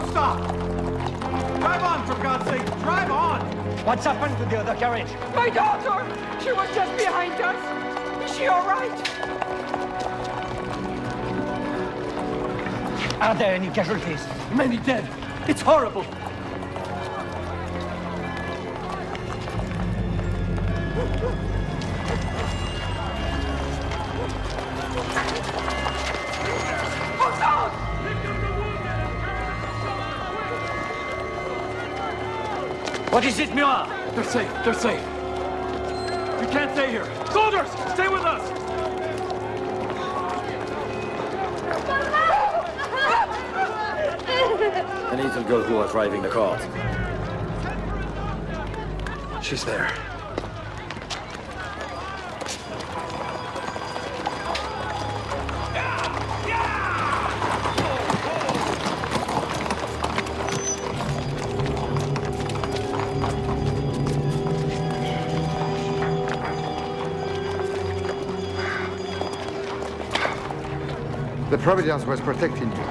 stop! Drive on, for God's sake, drive on! What's happened to the other carriage? My daughter! She was just behind us. Is she all right? Are there any casualties? Many dead. It's horrible. What is it, Murat? They're safe. They're safe. We can't stay here. Soldiers, stay with us. The little girl who was driving the cart. She's there. The Providence was protecting you.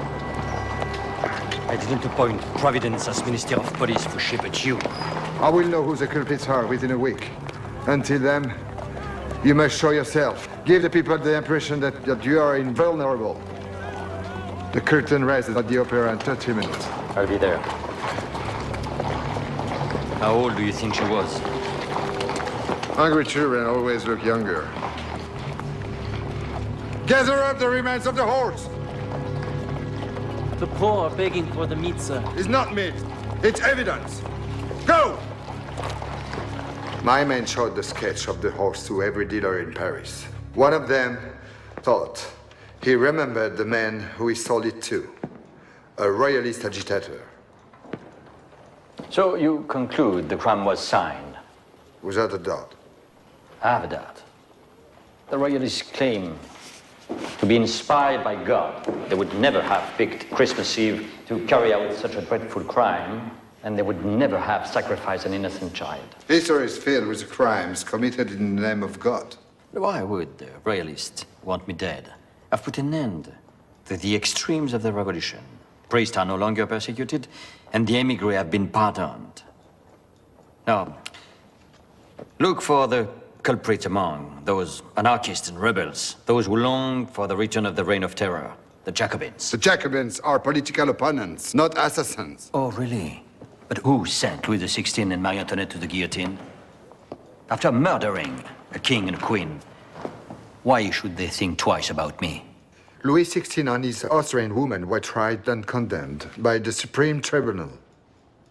I didn't appoint Providence as Minister of Police for but you. I will know who the culprits are within a week. Until then, you must show yourself. Give the people the impression that you are invulnerable. The curtain rises at the opera in 30 minutes. I'll be there. How old do you think she was? Hungry children always look younger. Gather up the remains of the horse! The poor are begging for the meat, sir. It's not meat. It's evidence. Go! My men showed the sketch of the horse to every dealer in Paris. One of them thought he remembered the man who he sold it to, a royalist agitator. So you conclude the crime was signed? Without a doubt. I have a doubt. The royalists claim to be inspired by God. They would never have picked Christmas Eve to carry out such a dreadful crime, and they would never have sacrificed an innocent child. History is filled with crimes committed in the name of God. Why would the royalists want me dead? I've put an end to the extremes of the revolution. Priests are no longer persecuted, and the emigres have been pardoned. Now, look for the culprits among those anarchists and rebels, those who long for the return of the reign of terror, the Jacobins. The Jacobins are political opponents, not assassins. Oh, really? But who sent Louis XVI and Marie Antoinette to the guillotine? After murdering a king and a queen, why should they think twice about me? Louis XVI and his Austrian women were tried and condemned by the Supreme Tribunal.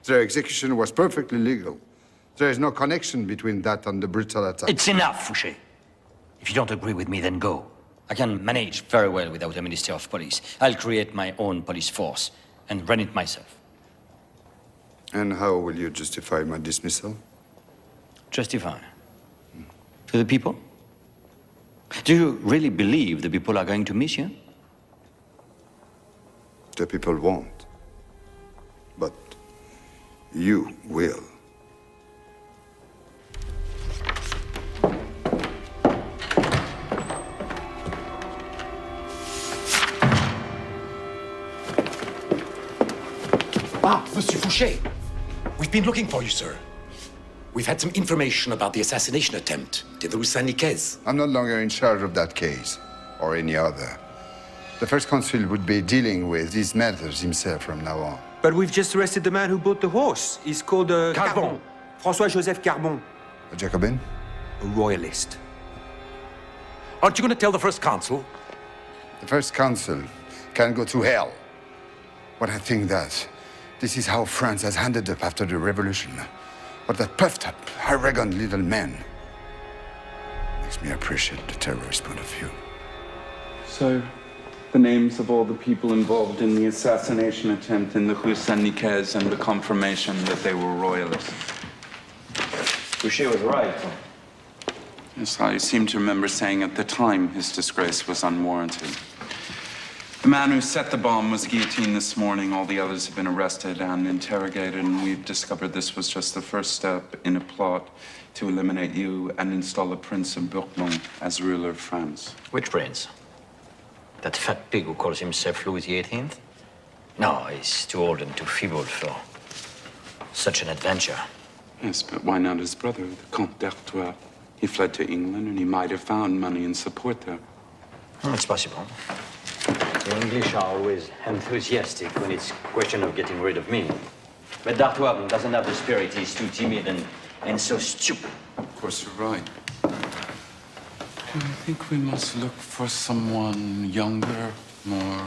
Their execution was perfectly legal. There is no connection between that and the brutal attack. It's enough, Fouché. If you don't agree with me, then go. I can manage very well without a Minister of Police. I'll create my own police force and run it myself. And how will you justify my dismissal? Justify? To the people? Do you really believe the people are going to miss you? The people won't. But you will. Ah, Monsieur Fouché. We've been looking for you, sir. We've had some information about the assassination attempt in the Rue Saint-Nicaise. I'm no longer in charge of that case, or any other. The first consul would be dealing with these matters himself from now on. But we've just arrested the man who bought the horse. He's called, Carbon. François-Joseph Carbon. A Jacobin? A royalist. Aren't you going to tell the first consul? The first consul can go to hell. But I think that this is how France has ended up after the revolution. But that puffed up, arrogant little man makes me appreciate the terrorist point of view. So, the names of all the people involved in the assassination attempt in the Rue Saint-Nicaise and the confirmation that they were royalists. Fouché was right. Yes, I seem to remember saying at the time his disgrace was unwarranted. The man who set the bomb was guillotined this morning. All the others have been arrested and interrogated, and we've discovered this was just the first step in a plot to eliminate you and install the Prince of Bourbon as ruler of France. Which prince? That fat pig who calls himself Louis XVIII? No, he's too old and too feeble for such an adventure. Yes, but why not his brother, the Comte d'Artois? He fled to England, and he might have found money and support there. It's possible. The English are always enthusiastic when it's a question of getting rid of me. But d'Artois doesn't have the spirit. He's too timid and so stupid. Of course, you're right. I think we must look for someone younger, more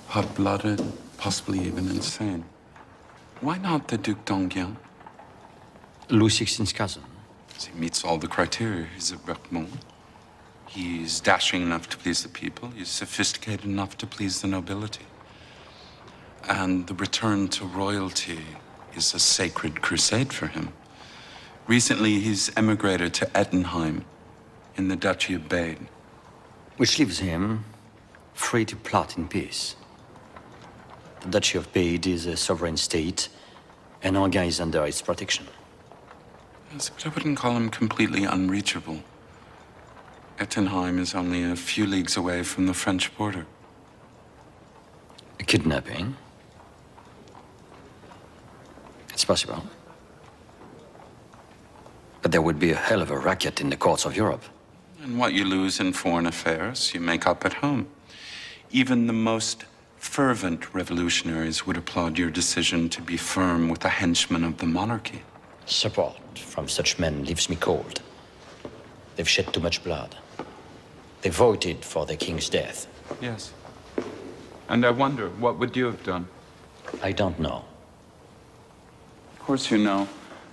hot-blooded, possibly even insane. Why not the Duc d'Enghien? Louis XVI's cousin. He meets all the criteria. He's a Bergmont. He's dashing enough to please the people. He's sophisticated enough to please the nobility. And the return to royalty is a sacred crusade for him. Recently, he's emigrated to Ettenheim in the Duchy of Baden. Which leaves him free to plot in peace. The Duchy of Baden is a sovereign state, and Enghien is under its protection. Yes, but I wouldn't call him completely unreachable. Ettenheim is only a few leagues away from the French border. A kidnapping? It's possible. But there would be a hell of a racket in the courts of Europe. And what you lose in foreign affairs, you make up at home. Even the most fervent revolutionaries would applaud your decision to be firm with a henchman of the monarchy. Support from such men leaves me cold. They've shed too much blood. They voted for the king's death. Yes. And I wonder, what would you have done? I don't know. Of course you know.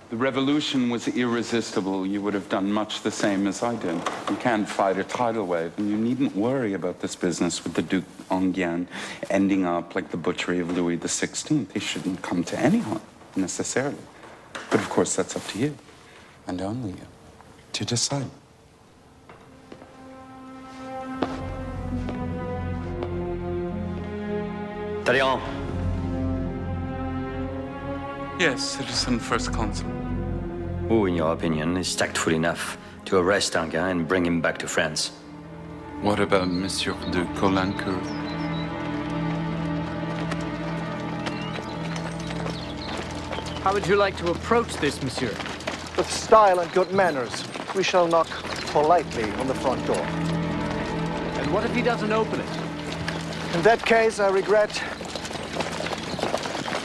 The revolution was irresistible. You would have done much the same as I did. You can't fight a tidal wave, and you needn't worry about this business with the Duc d'Enghien ending up like the butchery of Louis XVI. He shouldn't come to anyone, necessarily. But of course, that's up to you, and only you, to decide. Talleyrand. Yes, Citizen First Consul. Who, in your opinion, is tactful enough to arrest Enghien and bring him back to France? What about Monsieur de Caulaincourt? How would you like to approach this, monsieur? With style and good manners, we shall knock politely on the front door. And what if he doesn't open it? In that case, I regret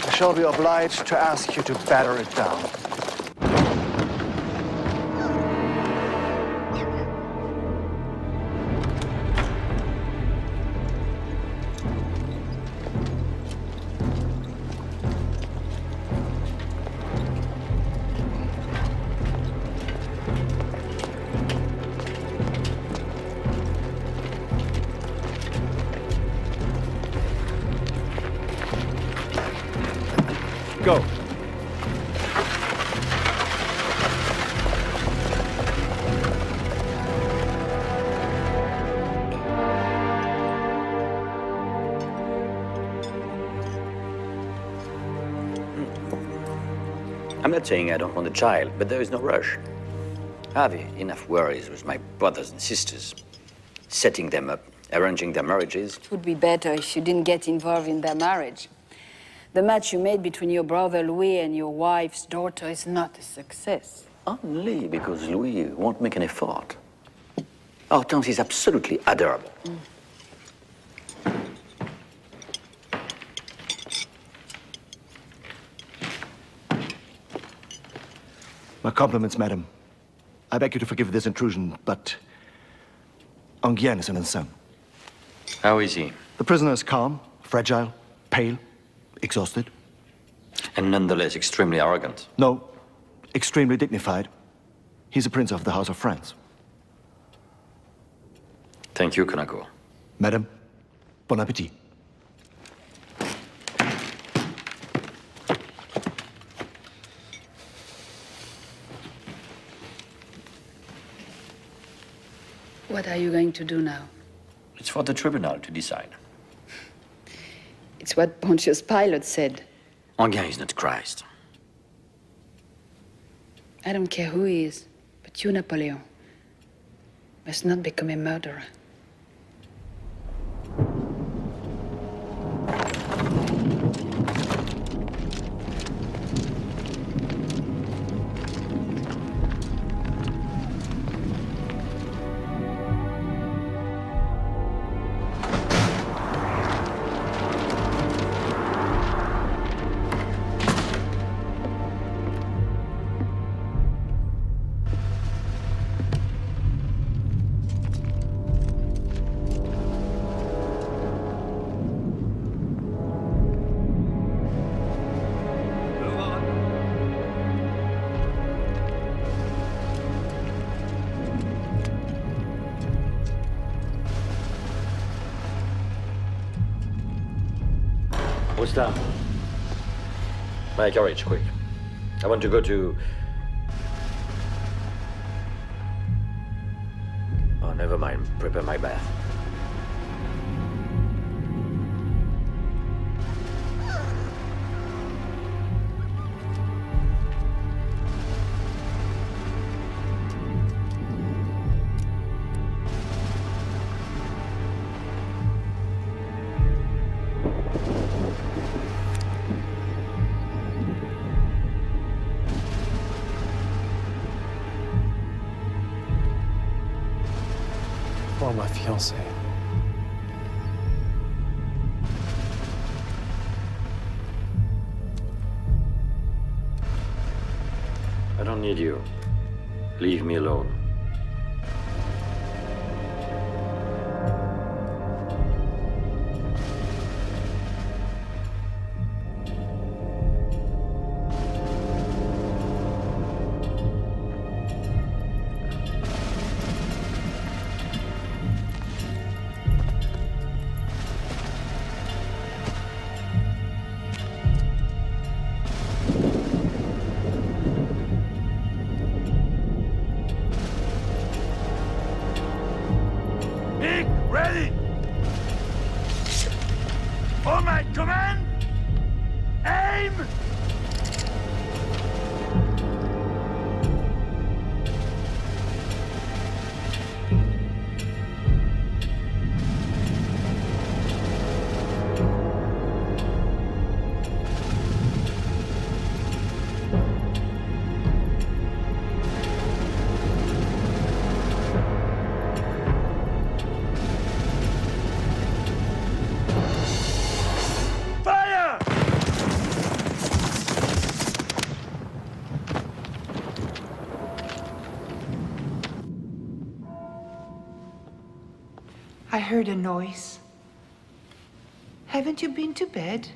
I shall be obliged to ask you to batter it down. Go. I'm not saying I don't want a child, but there is no rush. I have enough worries with my brothers and sisters. Setting them up, arranging their marriages. It would be better if you didn't get involved in their marriage. The match you made between your brother Louis and your wife's daughter is not a success. Only because Louis won't make an effort. Hortense is absolutely adorable. My compliments, madam. I beg you to forgive this intrusion, but Enghien is an insane. How is he? The prisoner is calm, fragile, pale, exhausted. And nonetheless extremely arrogant. No, extremely dignified. He's a prince of the House of France. Thank you, Caulaincourt. Madam, bon appétit. What are you going to do now? It's for the tribunal to decide. It's what Pontius Pilate said. Enghien is not Christ. I don't care who he is, but you, Napoleon, must not become a murderer. What's that? My carriage, quick. I want to go to... Oh, never mind. Prepare my bath. Pour ma fiancée. I don't need you. Leave me alone. Ready! On my command, aim! I heard a noise. Haven't you been to bed?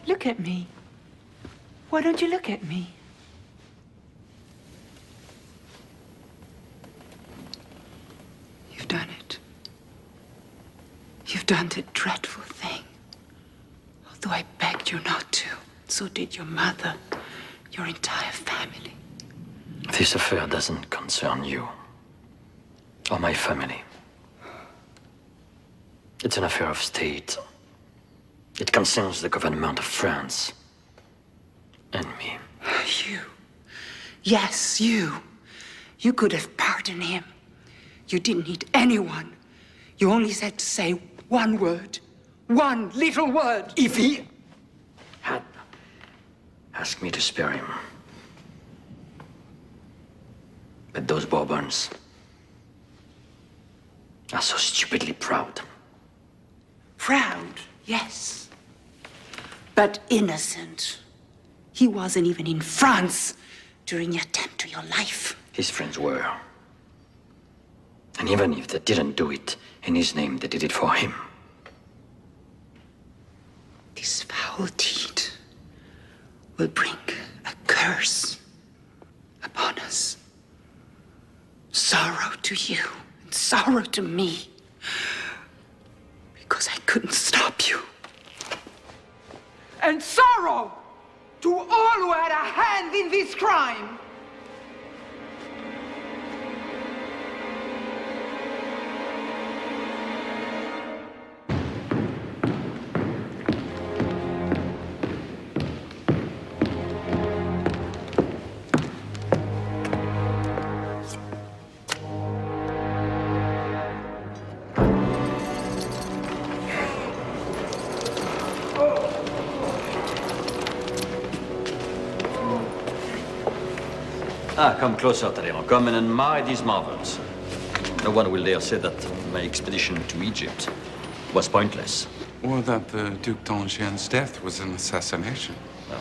Look at me. Why don't you look at me? You've done it. You've done the dreadful thing. Although I begged you not to, so did your mother, your entire family. This affair doesn't concern you. Or my family. It's an affair of state. It concerns the government of France. And me. You. Yes, you. You could have pardoned him. You didn't need anyone. You only had to say one word. One little word. If he had asked me to spare him. But those Bourbons are so stupidly proud. Proud, yes. But innocent. He wasn't even in France during the attempt to your life. His friends were. And even if they didn't do it in his name, they did it for him. This foul deed will bring a curse upon us. Sorrow to you and sorrow to me. Because I couldn't stop you. And sorrow to all who had a hand in this crime. Come closer, Talleyrand. Come and admire these marvels. No one will dare say that my expedition to Egypt was pointless. Or that the Duc d'Angers' death was an assassination. Well,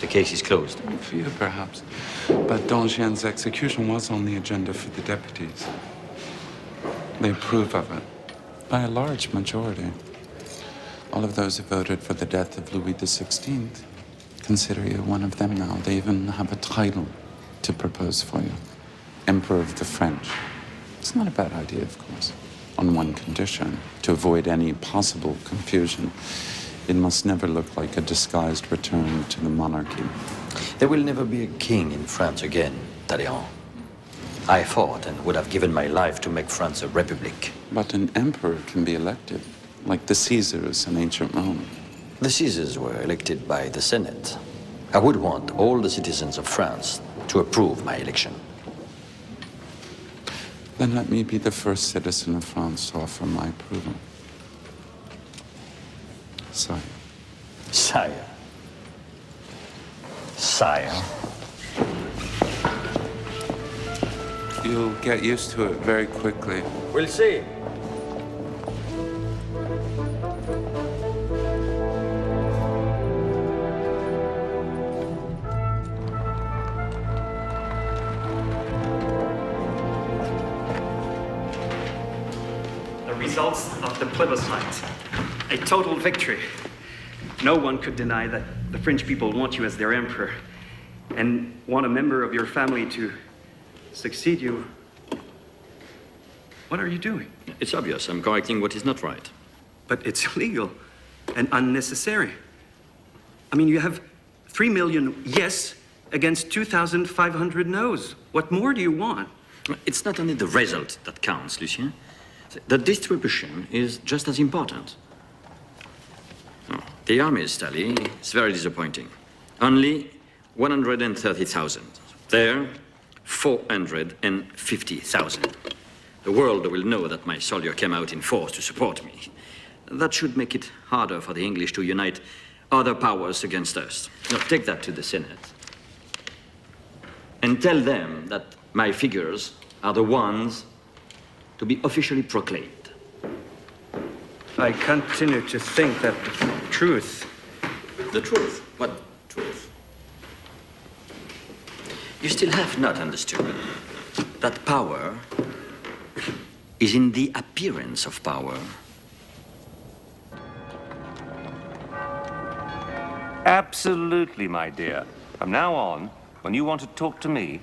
the case is closed. For you, perhaps. But d'Angers' execution was on the agenda for the deputies. They approve of it by a large majority. All of those who voted for the death of Louis XVI consider you one of them now. They even have a title to propose for you. Emperor of the French. It's not a bad idea, of course. on one condition. To avoid any possible confusion, it must never look like a disguised return to the monarchy. There will never be a king in France again, Talleyrand. I fought and would have given my life to make France a republic. But an emperor can be elected, like the Caesars in ancient Rome. The Caesars were elected by the Senate. I would want all the citizens of France to approve my election. Then let me be the first citizen of France to offer my approval. Sire. Sire. Sire. You'll get used to it very quickly. We'll see. The results of the plebiscite. A total victory. No one could deny that the French people want you as their emperor and want a member of your family to succeed you. What are you doing? It's obvious. I'm correcting what is not right. But it's illegal and unnecessary. I mean, you have 3 million yes against 2,500 no's. What more do you want? It's not only the result that counts, Lucien. The distribution is just as important. Oh, the army's tally is very disappointing. Only 130,000. There, 450,000. The world will know that my soldier came out in force to support me. That should make it harder for the English to unite other powers against us. Now, take that to the Senate. And tell them that my figures are the ones to be officially proclaimed. I continue to think that the truth... The truth? What truth? You still have not understood that power is in the appearance of power. Absolutely, my dear. From now on, when you want to talk to me,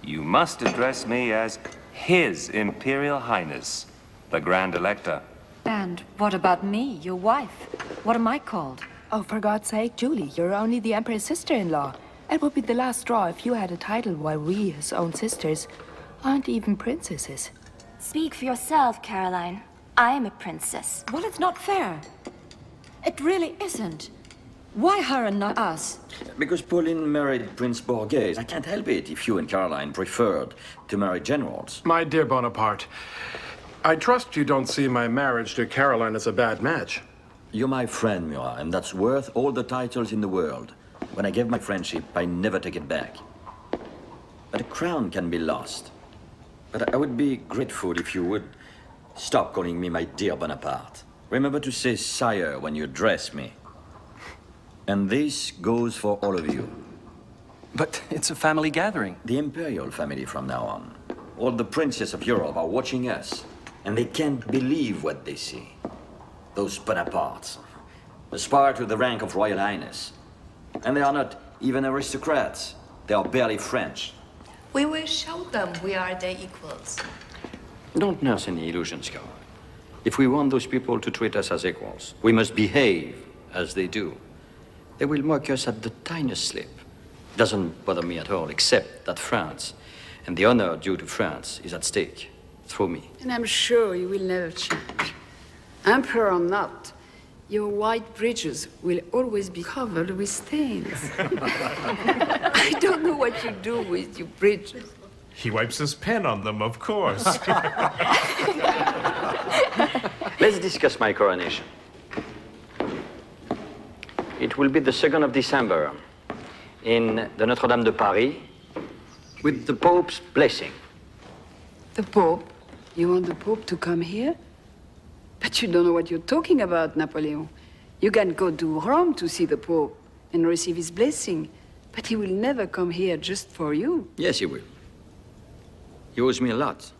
you must address me as His Imperial Highness, the Grand Elector. And what about me, your wife? What am I called? Oh, for God's sake, Julie, you're only the Emperor's sister-in-law. It would be the last straw if you had a title while we, his own sisters, aren't even princesses. Speak for yourself, Caroline. I am a princess. Well, it's not fair. It really isn't. Why her and not us? Because Pauline married Prince Borghese. I can't help it if you and Caroline preferred to marry generals. My dear Bonaparte, I trust you don't see my marriage to Caroline as a bad match. You're my friend, Murat, and that's worth all the titles in the world. When I gave my friendship, I never take it back. But a crown can be lost. But I would be grateful if you would stop calling me my dear Bonaparte. Remember to say sire when you address me. And this goes for all of you. But it's a family gathering. The imperial family from now on. All the princes of Europe are watching us, and they can't believe what they see. Those Bonapartes aspire to the rank of Royal Highness. And they are not even aristocrats. They are barely French. We will show them we are their equals. Don't nurse any illusions, Caroline. If we want those people to treat us as equals, we must behave as they do. They will mock us at the tiniest slip. It doesn't bother me at all, except that France and the honor due to France is at stake through me. And I'm sure you will never change. Emperor or not, your white bridges will always be covered with stains. I don't know what you do with your bridges. He wipes his pen on them, of course. Let's discuss my coronation. It will be the 2nd of December in the Notre-Dame de Paris with the Pope's blessing. The Pope? You want the Pope to come here? But you don't know what you're talking about, Napoleon. You can go to Rome to see the Pope and receive his blessing, but he will never come here just for you. Yes, he will. He owes me a lot.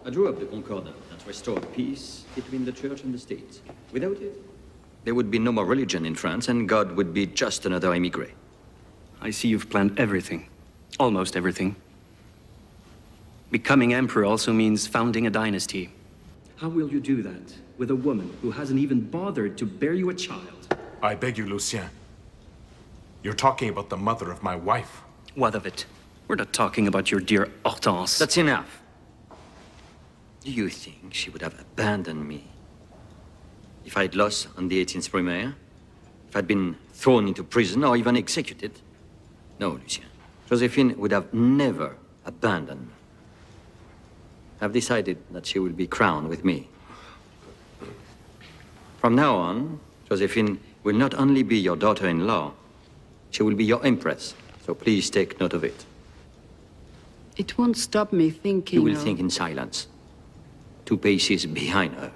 I drew up the Concordat that restored peace between the church and the state. Without it, there would be no more religion in France, and God would be just another émigré. I see you've planned everything. Almost everything. Becoming emperor also means founding a dynasty. How will you do that with a woman who hasn't even bothered to bear you a child? I beg you, Lucien. You're talking about the mother of my wife. What of it? We're not talking about your dear Hortense. That's enough. Do you think she would have abandoned me if I'd lost on the 18th Brumaire? If I'd been thrown into prison or even executed? No, Lucien. Josephine would have never abandoned me. I've decided that she will be crowned with me. From now on, Josephine will not only be your daughter-in-law, she will be your empress. So please take note of it. It won't stop me thinking. You will think in silence. 2 paces behind her.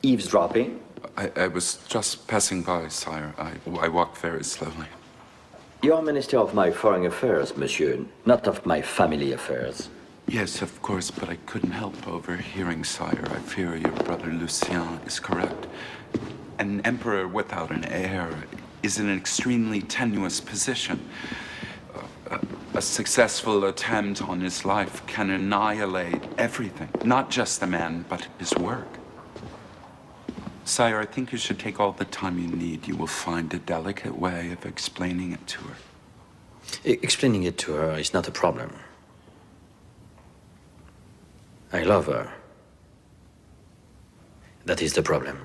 Eavesdropping? I was just passing by, sire. I walk very slowly. You're Minister of my foreign affairs, monsieur, not of my family affairs. Yes, of course, but I couldn't help overhearing, sire. I fear your brother Lucien is correct. An emperor without an heir is in an extremely tenuous position. A successful attempt on his life can annihilate everything, not just the man, but his work. Sire, I think you should take all the time you need. You will find a delicate way of explaining it to her. Explaining it to her is not a problem. I love her. That is the problem.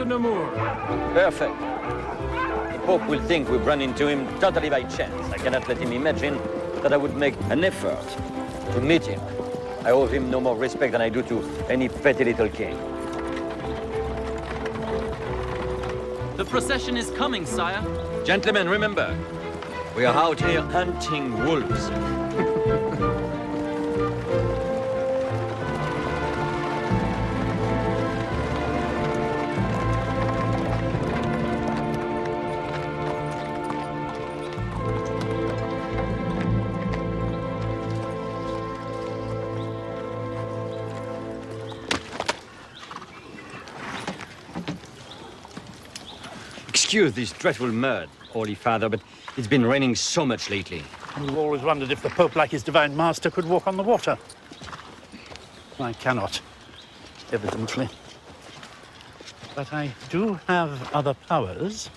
Namur. Perfect. The Pope will think we've run into him totally by chance. I cannot let him imagine that I would make an effort to meet him. I owe him no more respect than I do to any petty little king. The procession is coming, sire. Gentlemen, remember, we are out here hunting wolves. Excuse this dreadful mud, Holy Father, but it's been raining so much lately. We've always wondered if the Pope, like his divine master, could walk on the water. I cannot, evidently. But I do have other powers.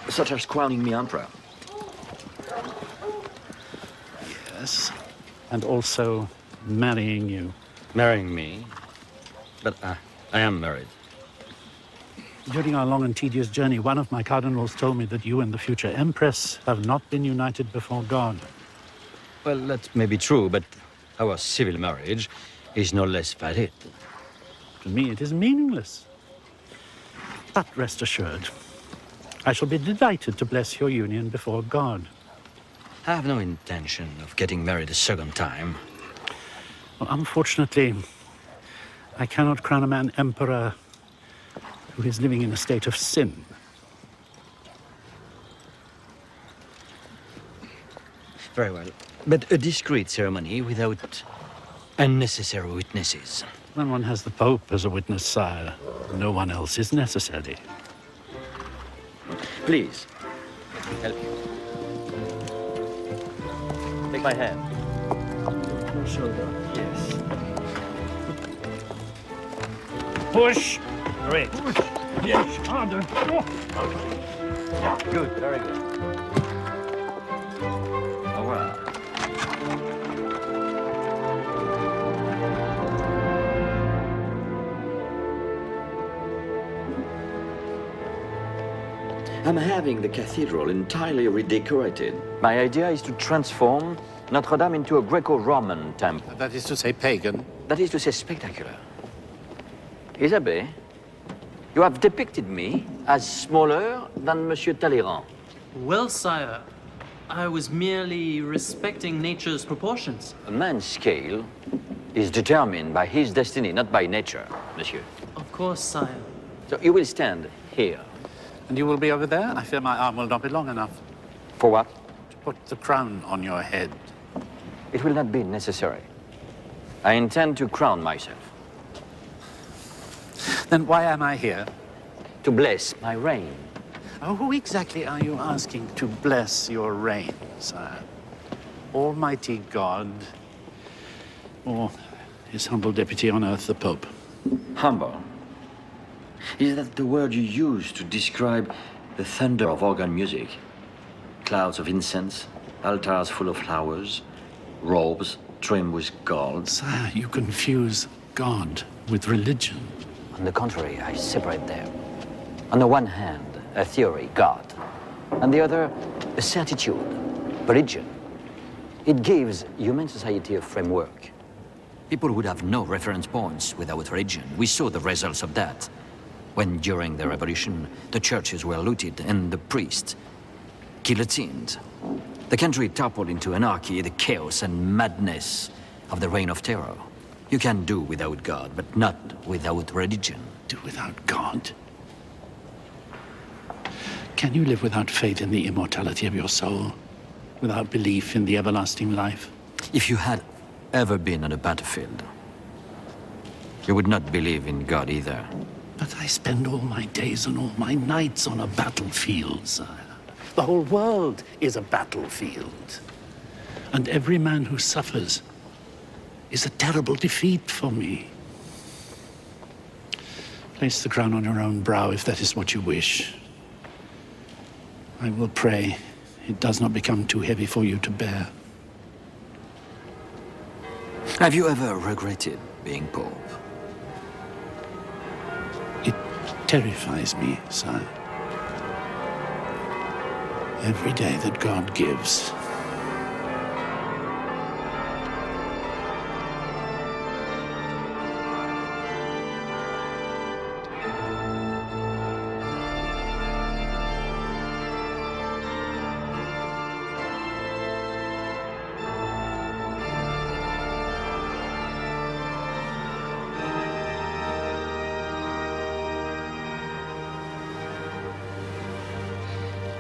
Such as crowning me emperor. Yes, and also marrying you. Marrying me? But I am married. During our long and tedious journey, one of my cardinals told me that you and the future empress have not been united before God. Well, that may be true, but our civil marriage is no less valid. To me, it is meaningless. But rest assured, I shall be delighted to bless your union before God. I have no intention of getting married a second time. Well, unfortunately, I cannot crown a man emperor who is living in a state of sin. Very well. But a discreet ceremony without unnecessary witnesses. When one has the Pope as a witness, sire, no one else is necessary. Please, help me. Take my hand. Your shoulder. Yes. Push! Great. Push. Yes, harder. Good, very good. Au revoir. I'm having the cathedral entirely redecorated. My idea is to transform Notre Dame into a Greco-Roman temple. That is to say pagan. That is to say spectacular. Isabelle, you have depicted me as smaller than Monsieur Talleyrand. Well, sire, I was merely respecting nature's proportions. A man's scale is determined by his destiny, not by nature, monsieur. Of course, sire. So you will stand here. And you will be over there? I fear my arm will not be long enough. For what? To put the crown on your head. It will not be necessary. I intend to crown myself. Then why am I here? To bless my reign. Oh, who exactly are you asking to bless your reign, sire? Almighty God, or his humble deputy on earth, the Pope? Humble? Is that the word you use to describe the thunder of organ music? Clouds of incense, altars full of flowers, robes trimmed with gold. Sire, you confuse God with religion. On the contrary, I separate them. On the one hand, a theory, God. On the other, a certitude, religion. It gives human society a framework. People would have no reference points without religion. We saw the results of that. When, during the revolution, the churches were looted and the priests guillotined. The country toppled into anarchy, the chaos and madness of the reign of terror. You can do without God, but not without religion. Do without God? Can you live without faith in the immortality of your soul? Without belief in the everlasting life? If you had ever been on a battlefield, you would not believe in God either. But I spend all my days and all my nights on a battlefield, sire. The whole world is a battlefield. And every man who suffers is a terrible defeat for me. Place the crown on your own brow if that is what you wish. I will pray it does not become too heavy for you to bear. Have you ever regretted being Pope? It terrifies me, sire. Every day that God gives.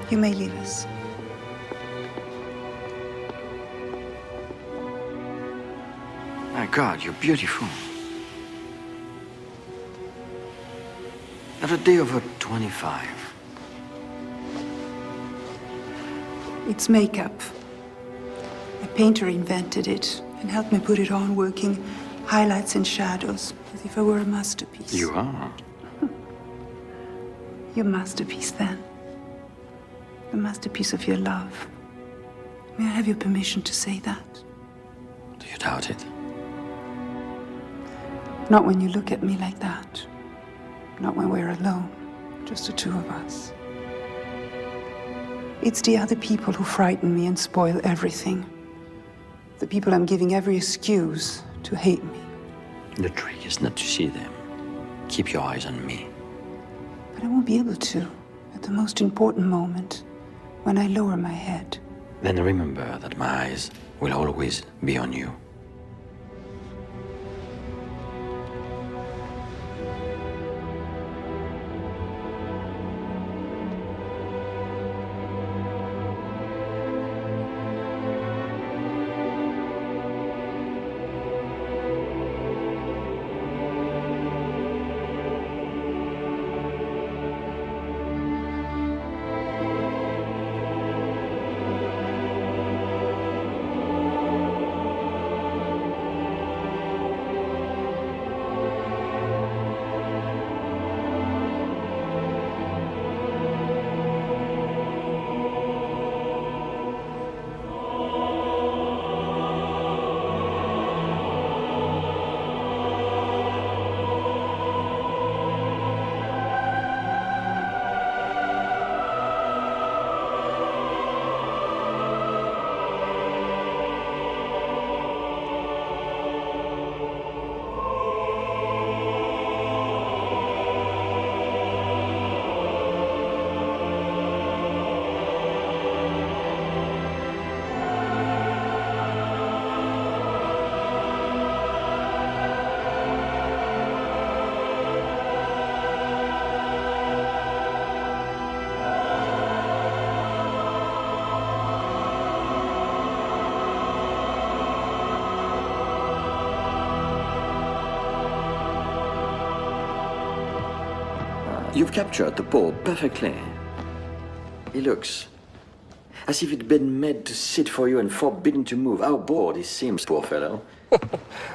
You may leave us. My God, you're beautiful. At a day over 25. It's makeup. A painter invented it and helped me put it on, working highlights and shadows, as if I were a masterpiece. You are. Your masterpiece, then. The masterpiece of your love. May I have your permission to say that? Do you doubt it? Not when you look at me like that. Not when we're alone, just the two of us. It's the other people who frighten me and spoil everything. The people I'm giving every excuse to hate me. The trick is not to see them. Keep your eyes on me. But I won't be able to at the most important moment, when I lower my head. Then remember that my eyes will always be on you. You've captured the paw perfectly. He looks as if he'd been made to sit for you and forbidden to move. How bored he seems, poor fellow.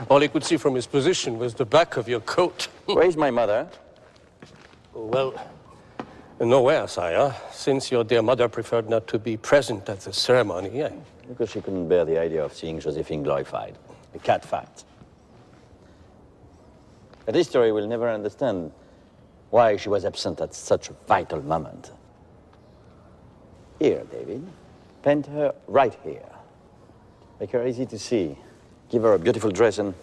All he could see from his position was the back of your coat. Where's my mother? Well, nowhere, sire. Since your dear mother preferred not to be present at the ceremony, Because she couldn't bear the idea of seeing Josephine glorified. A cat fact. But history will never understand why she was absent at such a vital moment. Here, David. Paint her right here. Make her easy to see. Give her a beautiful dress and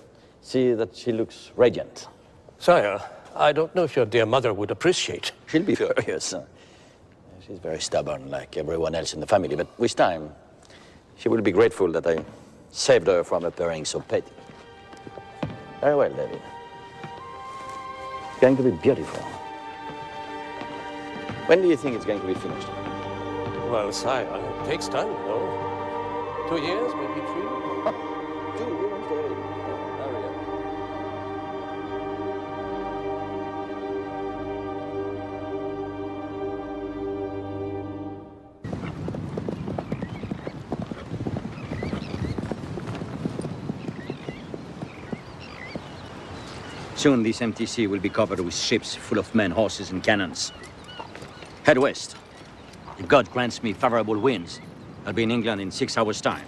see that she looks radiant. Sire, I don't know if your dear mother would appreciate. She'll be furious. She's very stubborn, like everyone else in the family, but with time, she will be grateful that I saved her from appearing so petty. Very well, David. It's going to be beautiful. When do you think it's going to be finished? Well, sire, it takes time, you know. 2 years, maybe 3. 2 years, David. Soon this empty sea will be covered with ships full of men, horses, and cannons. Head west. If God grants me favorable winds, I'll be in England in 6 hours' time.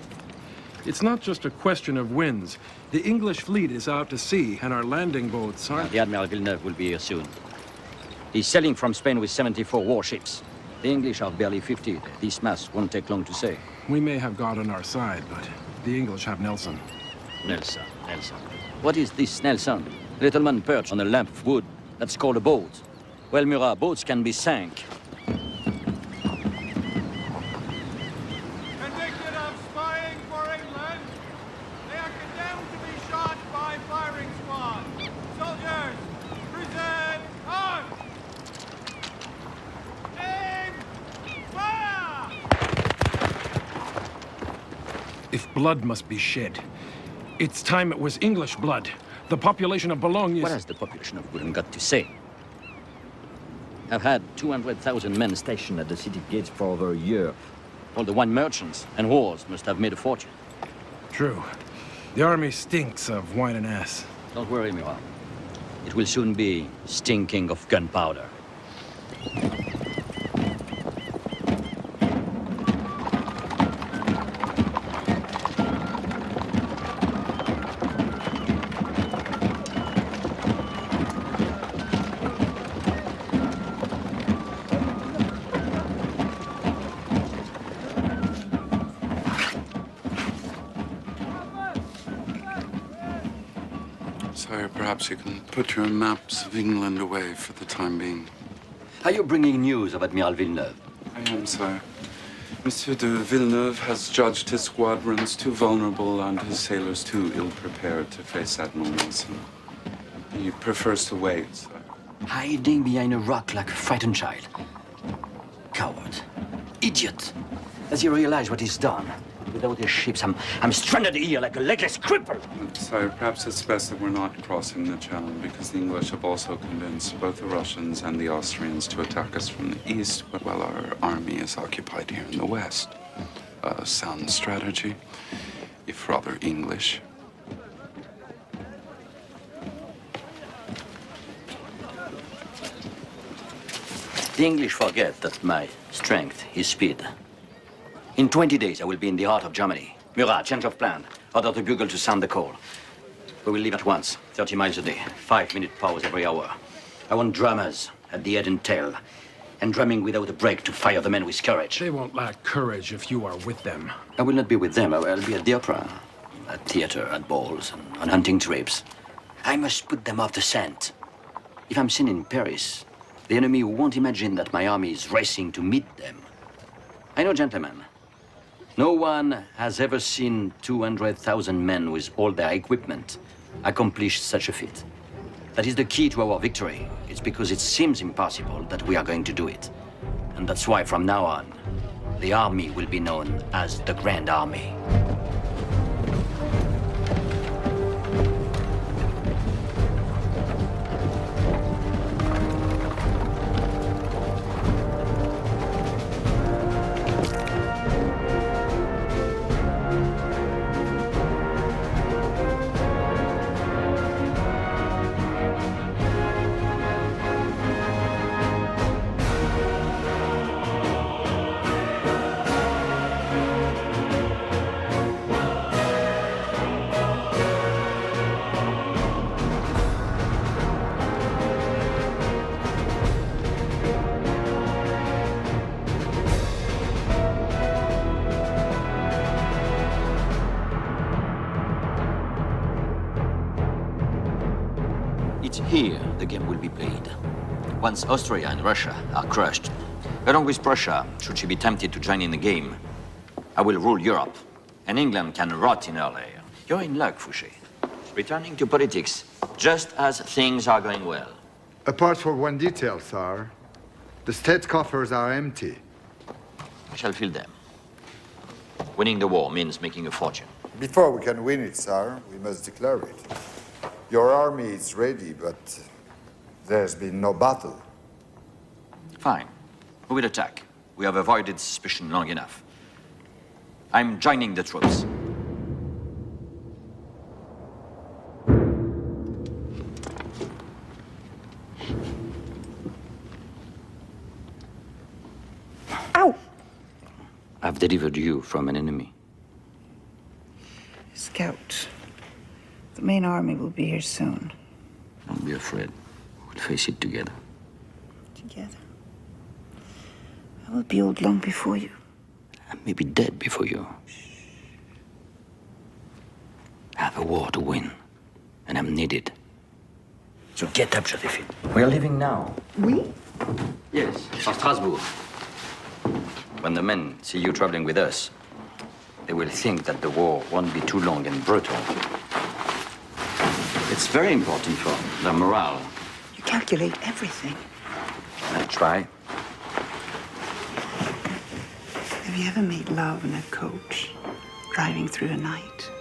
It's not just a question of winds. The English fleet is out to sea, and our landing boats aren't... The Admiral Villeneuve will be here soon. He's sailing from Spain with 74 warships. The English are barely 50. This mass won't take long to say. We may have God on our side, but the English have Nelson. Nelson. What is this Nelson? A little man perched on a lump of wood. That's called a boat. Well, Murat, boats can be sank. Convicted of spying for England, they are condemned to be shot by firing squad. Soldiers, present arms! Aim! Fire! If blood must be shed, it's time it was English blood. The population of Boulogne is... What has the population of Boulogne got to say? I've had 200,000 men stationed at the city gates for over a year. All the wine merchants and whores must have made a fortune. True. The army stinks of wine and ass. Don't worry, Murat. It will soon be stinking of gunpowder. Sire, perhaps you can put your maps of England away for the time being. Are you bringing news of Admiral Villeneuve? I am, sire. Monsieur de Villeneuve has judged his squadrons too vulnerable and his sailors too ill-prepared to face Admiral Nelson. He prefers to wait, sire. Hiding behind a rock like a frightened child. Coward. Idiot. Has he realized what he's done? Without his ships, I'm stranded here like a legless cripple. Sire, perhaps it's best that we're not crossing the channel because the English have also convinced both the Russians and the Austrians to attack us from the east while our army is occupied here in the west. A sound strategy, if rather English. The English forget that my strength is speed. In 20 days, I will be in the heart of Germany. Murat, change of plan. Order the bugle to sound the call. We will leave at once, 30 miles a day, 5-minute pause every hour. I want drummers at the head and tail, and drumming without a break to fire the men with courage. They won't lack courage if you are with them. I will not be with them. I'll be at the opera, at theater, at balls, and on hunting trips. I must put them off the scent. If I'm seen in Paris, the enemy won't imagine that my army is racing to meet them. I know, gentlemen. No one has ever seen 200,000 men with all their equipment accomplish such a feat. That is the key to our victory. It's because it seems impossible that we are going to do it. And that's why from now on, the army will be known as the Grand Army. here the game will be played. Once Austria and Russia are crushed, along with Prussia, should she be tempted to join in the game, I will rule Europe, and England can rot in her lair. You're in luck, Fouché. Returning to politics, just as things are going well. Apart from one detail, sir, the state coffers are empty. We shall fill them. Winning the war means making a fortune. Before we can win it, sir, we must declare it. Your army is ready, but there's been no battle. Fine. We will attack. We have avoided suspicion long enough. I'm joining the troops. Ow! I've delivered you from an enemy. Scout. The main army will be here soon. Don't be afraid. We'll face it together. Together. I will be old long before you. I may be dead before you. I have a war to win, and I'm needed. So get up, Josephine. We are leaving now. We? Yes, for Strasbourg. When the men see you traveling with us, they will think that the war won't be too long and brutal. It's very important for their morale. You calculate everything. I try. Have you ever made love in a coach, driving through a night?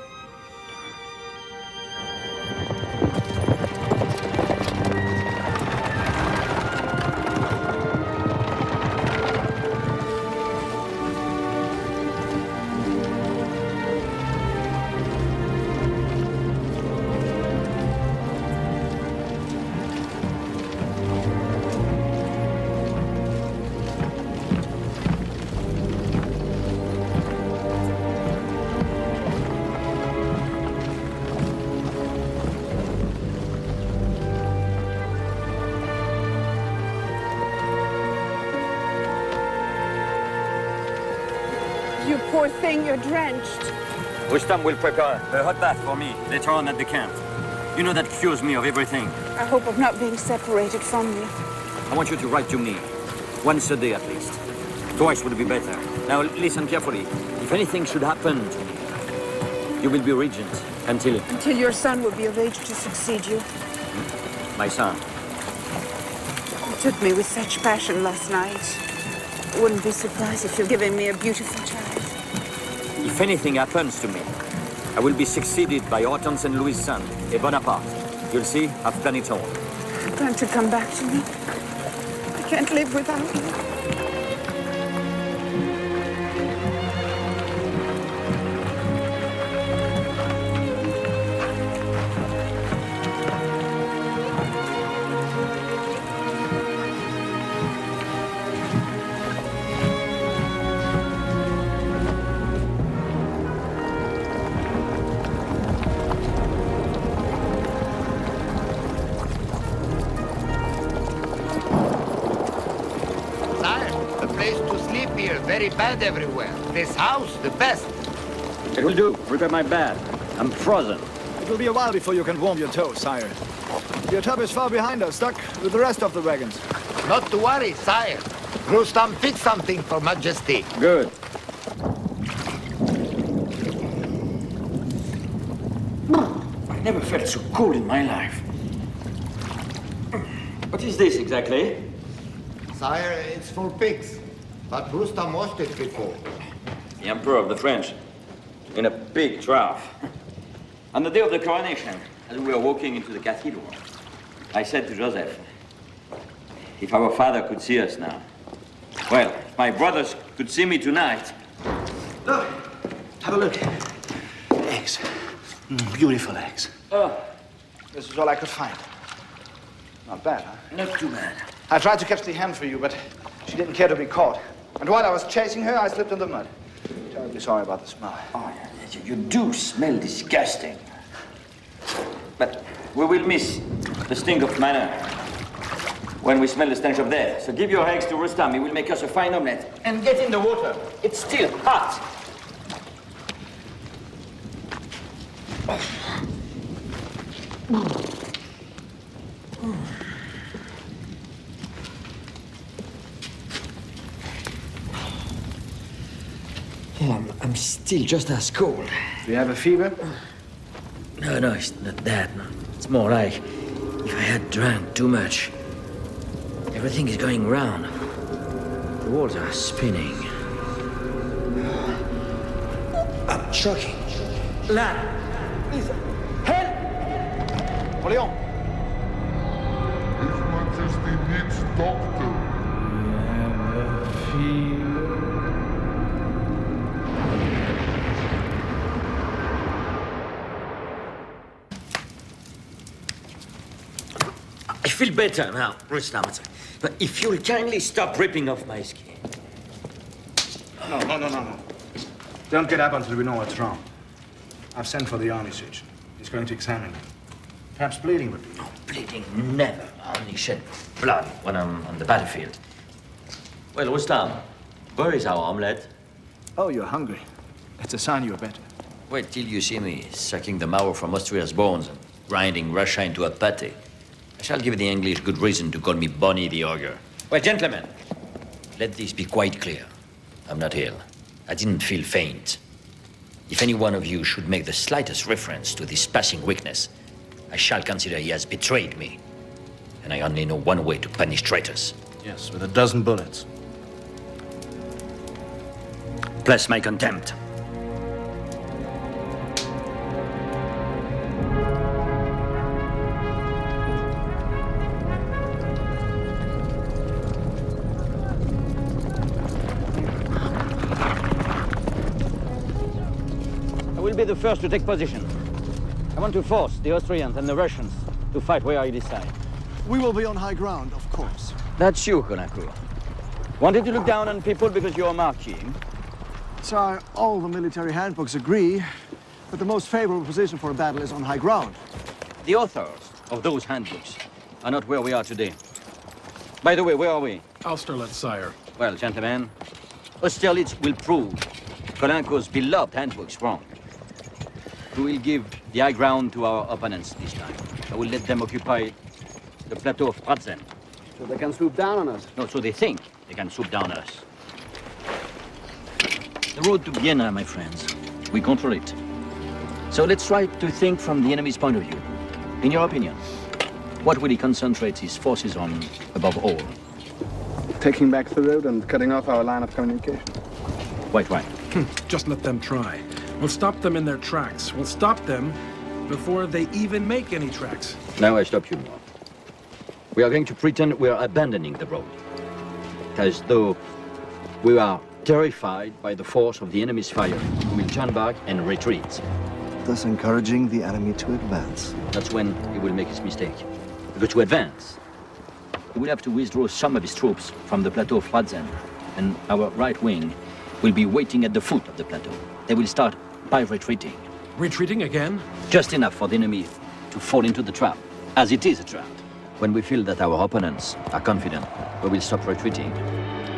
You poor thing, you're drenched. Rustam will prepare a hot bath for me later on at the camp. You know that cures me of everything. I hope of not being separated from you. I want you to write to me. Once a day at least. Twice would be better. Now listen carefully. If anything should happen to me, you will be regent until... Until your son will be of age to succeed you. My son. You took me with such passion last night. I wouldn't be surprised if you're giving me a beautiful child. If anything happens to me, I will be succeeded by Hortense and Louis' son, a Bonaparte. You'll see, I've done it all. Can't you come back to me? I can't live without you. Very bad everywhere. This house, the best. It will do. Prepare my bed. I'm frozen. It will be a while before you can warm your toes, sire. Your tub is far behind us, stuck with the rest of the wagons. Not to worry, sire. Rustam fixed something for Majesty. Good. I never felt so cold in my life. What is this exactly? Sire, it's for pigs. But Rustam washed it before. The Emperor of the French, in a big trough. On the day of the coronation, as we were walking into the cathedral, I said to Joseph, if our father could see us now, well, if my brothers could see me tonight. Look, have a look. Eggs. Beautiful eggs. Oh, This is all I could find. Not bad, huh? not too bad. I tried to catch the hen for you, but she didn't care to be caught. And while I was chasing her, I slipped in the mud. Terribly sorry about the smell. Oh, you do smell disgusting. But we will miss the sting of manna when we smell the stench of death. So give your eggs to Rustam. He will make us a fine omelette. And get in the water. It's still hot. Oh, I'm still just as cold. Do you have a fever? No, it's not that. No. It's more like if I had drank too much. Everything is going round. The walls are spinning. I'm choking. Lad, please, help! Napoleon! His Majesty needs doctor. I feel better now, Rustam. But if you'll kindly stop ripping off my skin. No. Don't get up until we know what's wrong. I've sent for the army surgeon. He's going to examine you. Perhaps bleeding would be. Oh, bleeding never. I only shed blood when I'm on the battlefield. Well, Rustam, where is our omelette? Oh, you're hungry. It's a sign you're better. Wait till you see me sucking the marrow from Austria's bones and grinding Russia into a pate. I shall give the English good reason to call me Bonnie the Ogre. Well, gentlemen, let this be quite clear. I'm not ill. I didn't feel faint. If any one of you should make the slightest reference to this passing weakness, I shall consider he has betrayed me. And I only know one way to punish traitors. Yes, with a dozen bullets. Plus my contempt. I will be the first to take position. I want to force the Austrians and the Russians to fight where I decide. We will be on high ground, of course. That's you, Konaku. Wanted to look down on people because you're a marquis? Sir, all the military handbooks agree that the most favorable position for a battle is on high ground. The authors of those handbooks are not where we are today. By the way, where are we? Austerlitz, sire. Well, gentlemen, Austerlitz will prove Kolanko's beloved handbooks wrong. We will give the high ground to our opponents this time. I will let them occupy the plateau of Pratzen. So they can swoop down on us? No, so they think they can swoop down on us. The road to Vienna, my friends, we control it. So let's try to think from the enemy's point of view. In your opinion, what will he concentrate his forces on above all? Taking back the road and cutting off our line of communication. Quite right. Just let them try. We'll stop them in their tracks. We'll stop them before they even make any tracks. Now I stop you more. We are going to pretend we are abandoning the road. As though we are terrified by the force of the enemy's fire. We will turn back and retreat. Thus encouraging the enemy to advance. That's when he will make his mistake. Because to advance, he will have to withdraw some of his troops from the plateau of Pratzen, and our right wing will be waiting at the foot of the plateau. They will start by retreating. Retreating again? Just enough for the enemy to fall into the trap, as it is a trap. When we feel that our opponents are confident, we will stop retreating.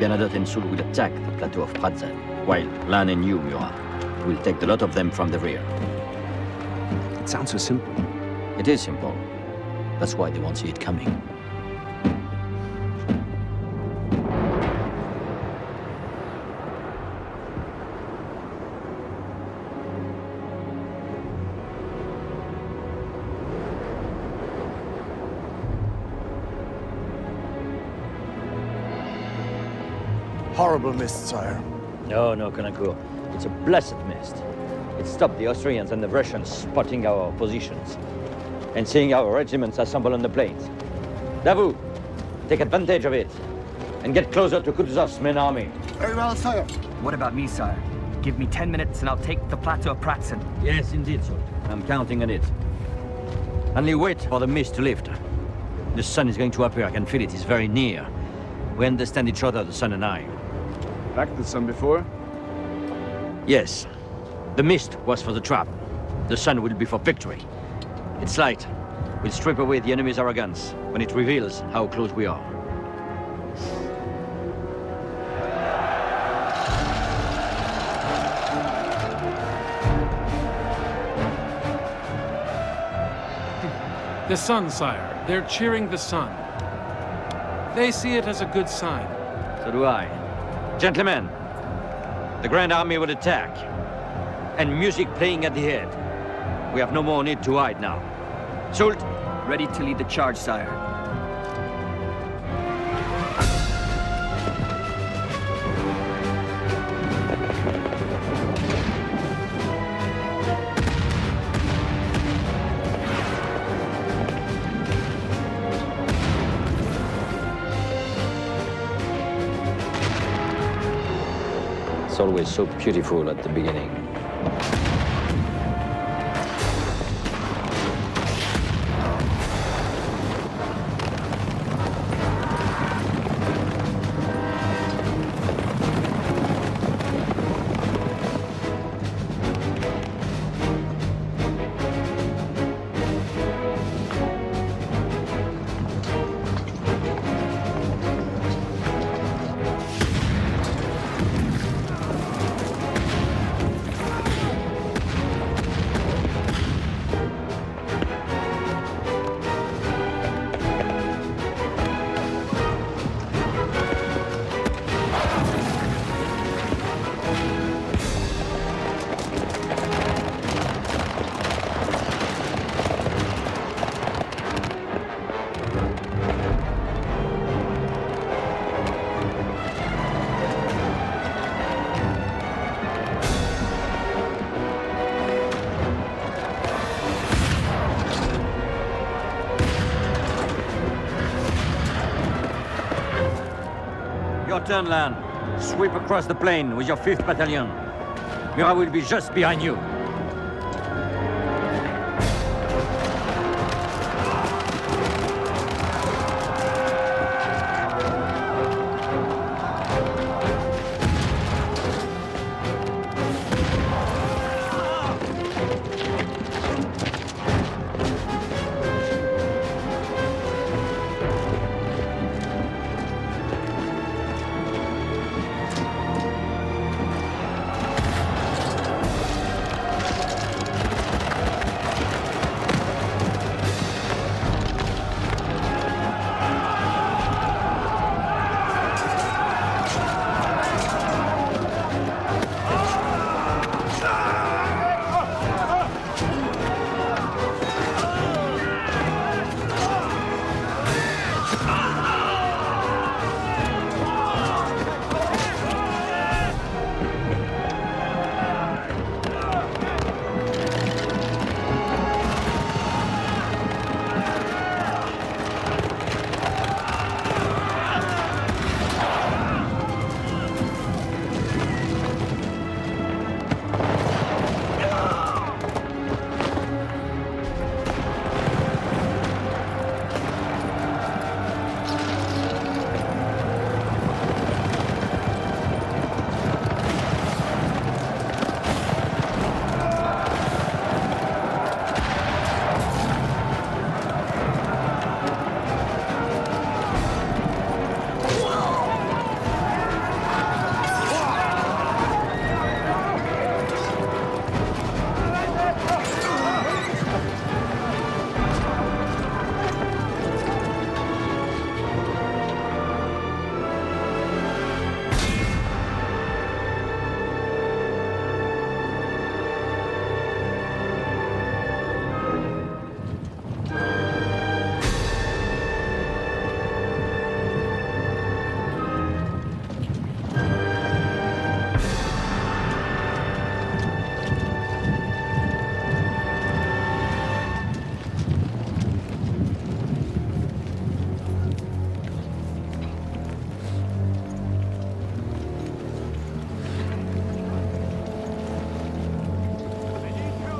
Bernadotte and Soult will attack the plateau of Pratzen, while Lannes and you, Murat, will take the lot of them from the rear. It sounds so simple. It is simple. That's why they won't see it coming. Horrible mist, sire. No, Konaku. It's a blessed mist. It stopped the Austrians and the Russians spotting our positions and seeing our regiments assemble on the plains. Davout, take advantage of it and get closer to Kutuzov's main army. Very well, sire. What about me, sire? Give me 10 minutes and I'll take the plateau of Pratzen. Yes, indeed, Soult. I'm counting on it. Only wait for the mist to lift. The sun is going to appear. I can feel it. It's very near. We understand each other, the sun and I. Back the sun before? Yes. The mist was for the trap. The sun will be for victory. Its light will strip away the enemy's arrogance when it reveals how close we are. The sun, sire. They're cheering the sun. They see it as a good sign. So do I. Gentlemen, the Grand Army will attack. And music playing at the head. We have no more need to hide now. Soult? Ready to lead the charge, sire. It's always so beautiful at the beginning. Your turn, Lan. Sweep across the plain with your 5th Battalion. Murat will be just behind you.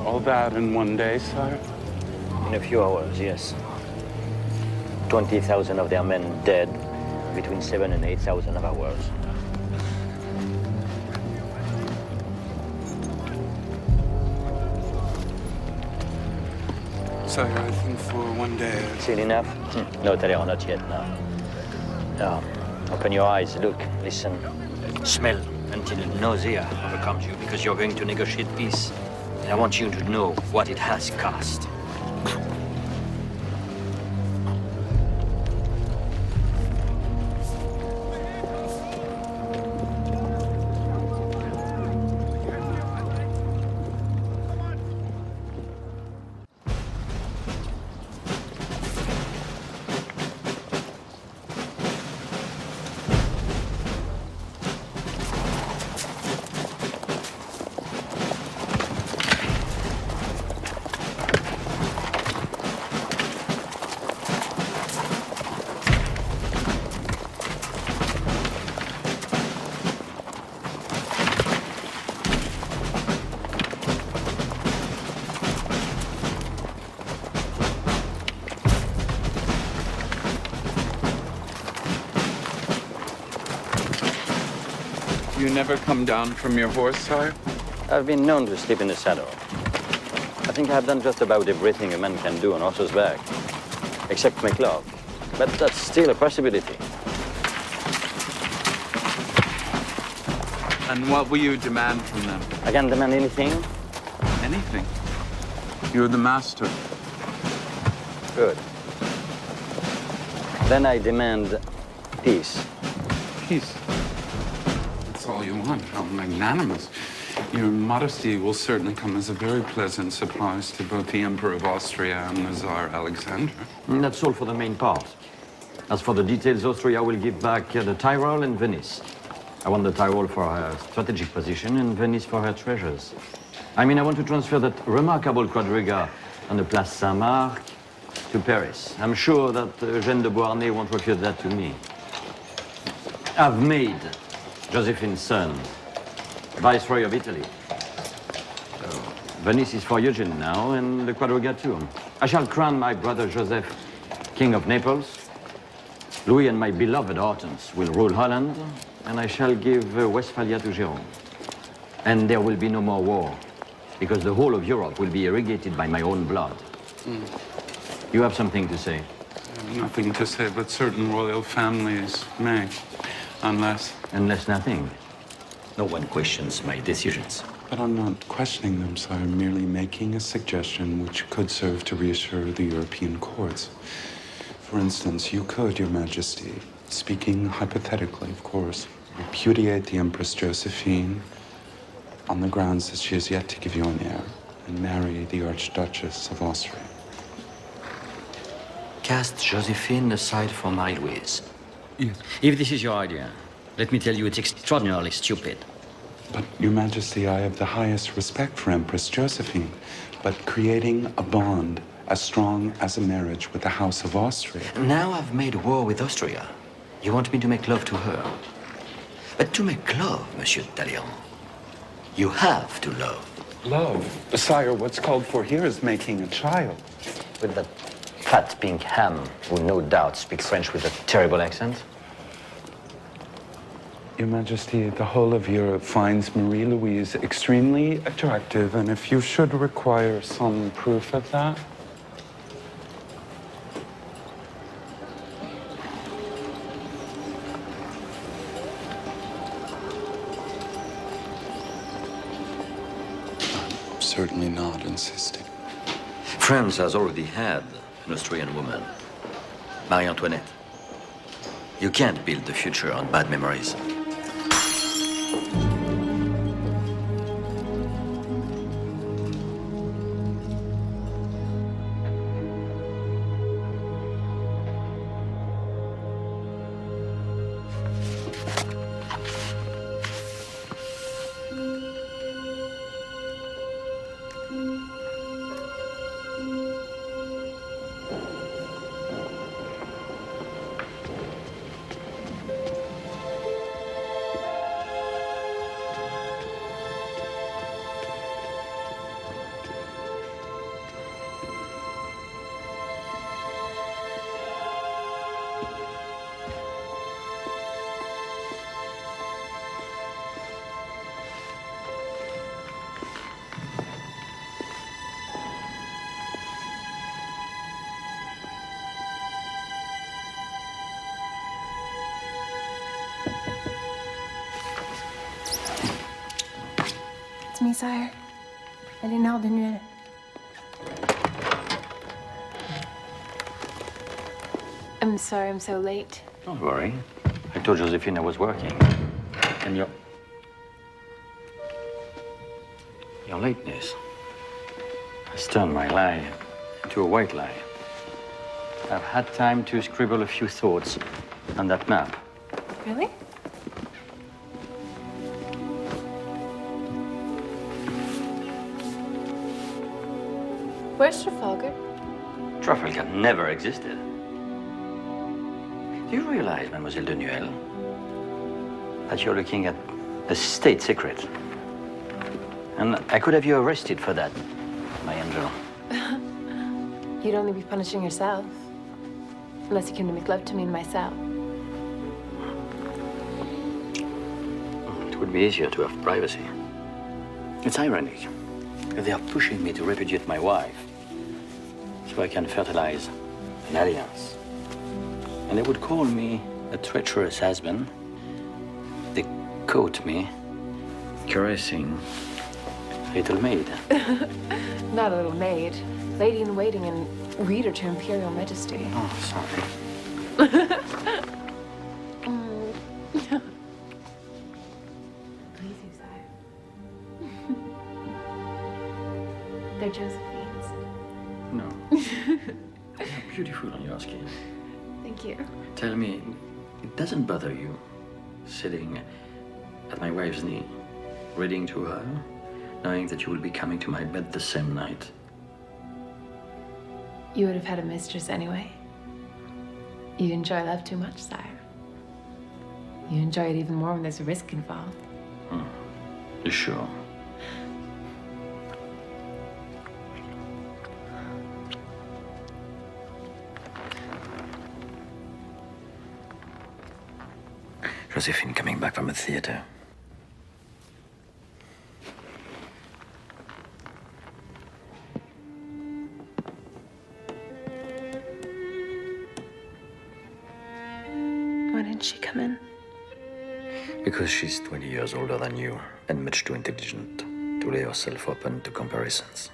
All that in one day, sire? In a few hours, yes. 20,000 of their men dead, between 7,000 and 8,000 of ours. Sire, I think for one day... Seen enough? No, Talleyrand, not yet, no. No. Open your eyes, look, listen, smell, until nausea overcomes you, because you're going to negotiate peace. And I want you to know what it has cost. You never come down from your horse, sire? I've been known to sleep in the saddle. I think I've done just about everything a man can do on horse's back, except make love. But that's still a possibility. And what will you demand from them? I can demand anything. Anything? You're the master. Good. Then I demand peace. Peace? That's all you want. How magnanimous. Your modesty will certainly come as a very pleasant surprise to both the Emperor of Austria and the Tsar Alexander. That's all for the main part. As for the details, Austria will give back the Tyrol and Venice. I want the Tyrol for her strategic position and Venice for her treasures. I mean, I want to transfer that remarkable quadriga on the Place Saint-Marc to Paris. I'm sure that Eugène de Beauharnais won't refuse that to me. I've made Josephine's son Viceroy of Italy. So Venice is for Eugene now, and the quadriga too. I shall crown my brother Joseph King of Naples. Louis and my beloved Hortense will rule Holland, and I shall give Westphalia to Jérôme. And there will be no more war, because the whole of Europe will be irrigated by my own blood. You have something to say? I have nothing to say, but certain royal families may, unless... Unless nothing. No one questions my decisions. But I'm not questioning them, sire. I'm merely making a suggestion which could serve to reassure the European courts. For instance, you could, Your Majesty, speaking hypothetically, of course, repudiate the Empress Josephine on the grounds that she has yet to give you an heir and marry the Archduchess of Austria. Cast Josephine aside for Marie-Louise. Yes. If this is your idea, let me tell you it's extraordinarily stupid. But, Your Majesty, I have the highest respect for Empress Josephine, but creating a bond as strong as a marriage with the House of Austria... Now I've made war with Austria. You want me to make love to her. But to make love, Monsieur Talleyrand, you have to love. Love? Sire, what's called for here is making a child. With that fat pink ham, who no doubt speaks French with a terrible accent? Your Majesty, the whole of Europe finds Marie-Louise extremely attractive, and if you should require some proof of that... I'm certainly not insisting. France has already had an Austrian woman, Marie Antoinette. You can't build the future on bad memories. It's me, sire. I didn't know the new. I'm sorry I'm so late. Don't worry. I told Josephine I was working. And your lateness has turned my lie into a white lie. I've had time to scribble a few thoughts on that map. Really? Where's Trafalgar? Trafalgar never existed. Do you realize, Mademoiselle de Nuel, that you're looking at a state secret? And I could have you arrested for that, my angel. You'd only be punishing yourself. Unless you came to make love to me in my cell. It would be easier to have privacy. It's ironic. They are pushing me to repudiate my wife so I can fertilize an alliance. And they would call me a treacherous husband. They quote me caressing little maid. Not a little maid. Lady in waiting and reader to Imperial Majesty. Oh, sorry. Please, you sire. They're Josephine's. No. You're beautiful on your skin. Thank you. Tell me, it doesn't bother you sitting at my wife's knee, reading to her, knowing that you will be coming to my bed the same night? You would have had a mistress anyway. You enjoy love too much, sire. You enjoy it even more when there's a risk involved. You sure? Josephine coming back from the theater. Why didn't she come in? Because she's 20 years older than you and much too intelligent to lay herself open to comparisons.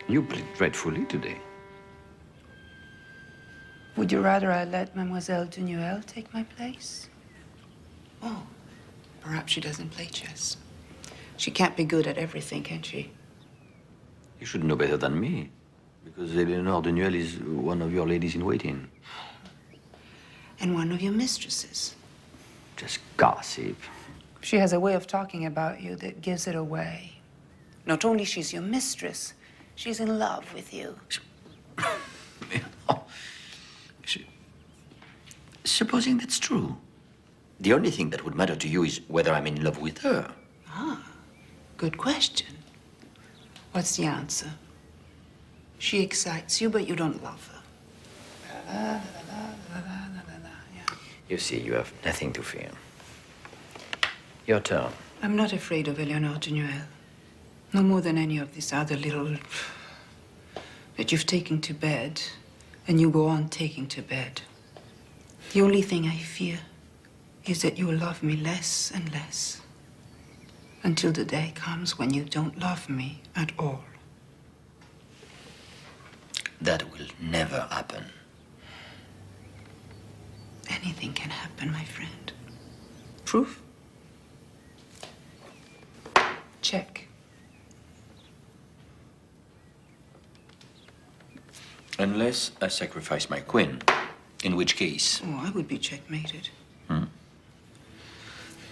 You played dreadfully today. Would you rather I let Mademoiselle Dunuel take my place? Oh, perhaps she doesn't play chess. She can't be good at everything, can she? You should know better than me, because Eleanor Dunuel is one of your ladies in waiting. And one of your mistresses. Just gossip. She has a way of talking about you that gives it away. Not only she's your mistress, she's in love with you. Supposing that's true, the only thing that would matter to you is whether I'm in love with her. Ah, good question. What's the answer? She excites you, but you don't love her. You see, you have nothing to fear. Your turn. I'm not afraid of Eleanor Dunuel. No more than any of this other little that you've taken to bed, and you go on taking to bed. The only thing I fear is that you will love me less and less until the day comes when you don't love me at all. That will never happen. Anything can happen, my friend. Proof? Check. Unless I sacrifice my queen, in which case... Oh, I would be checkmated.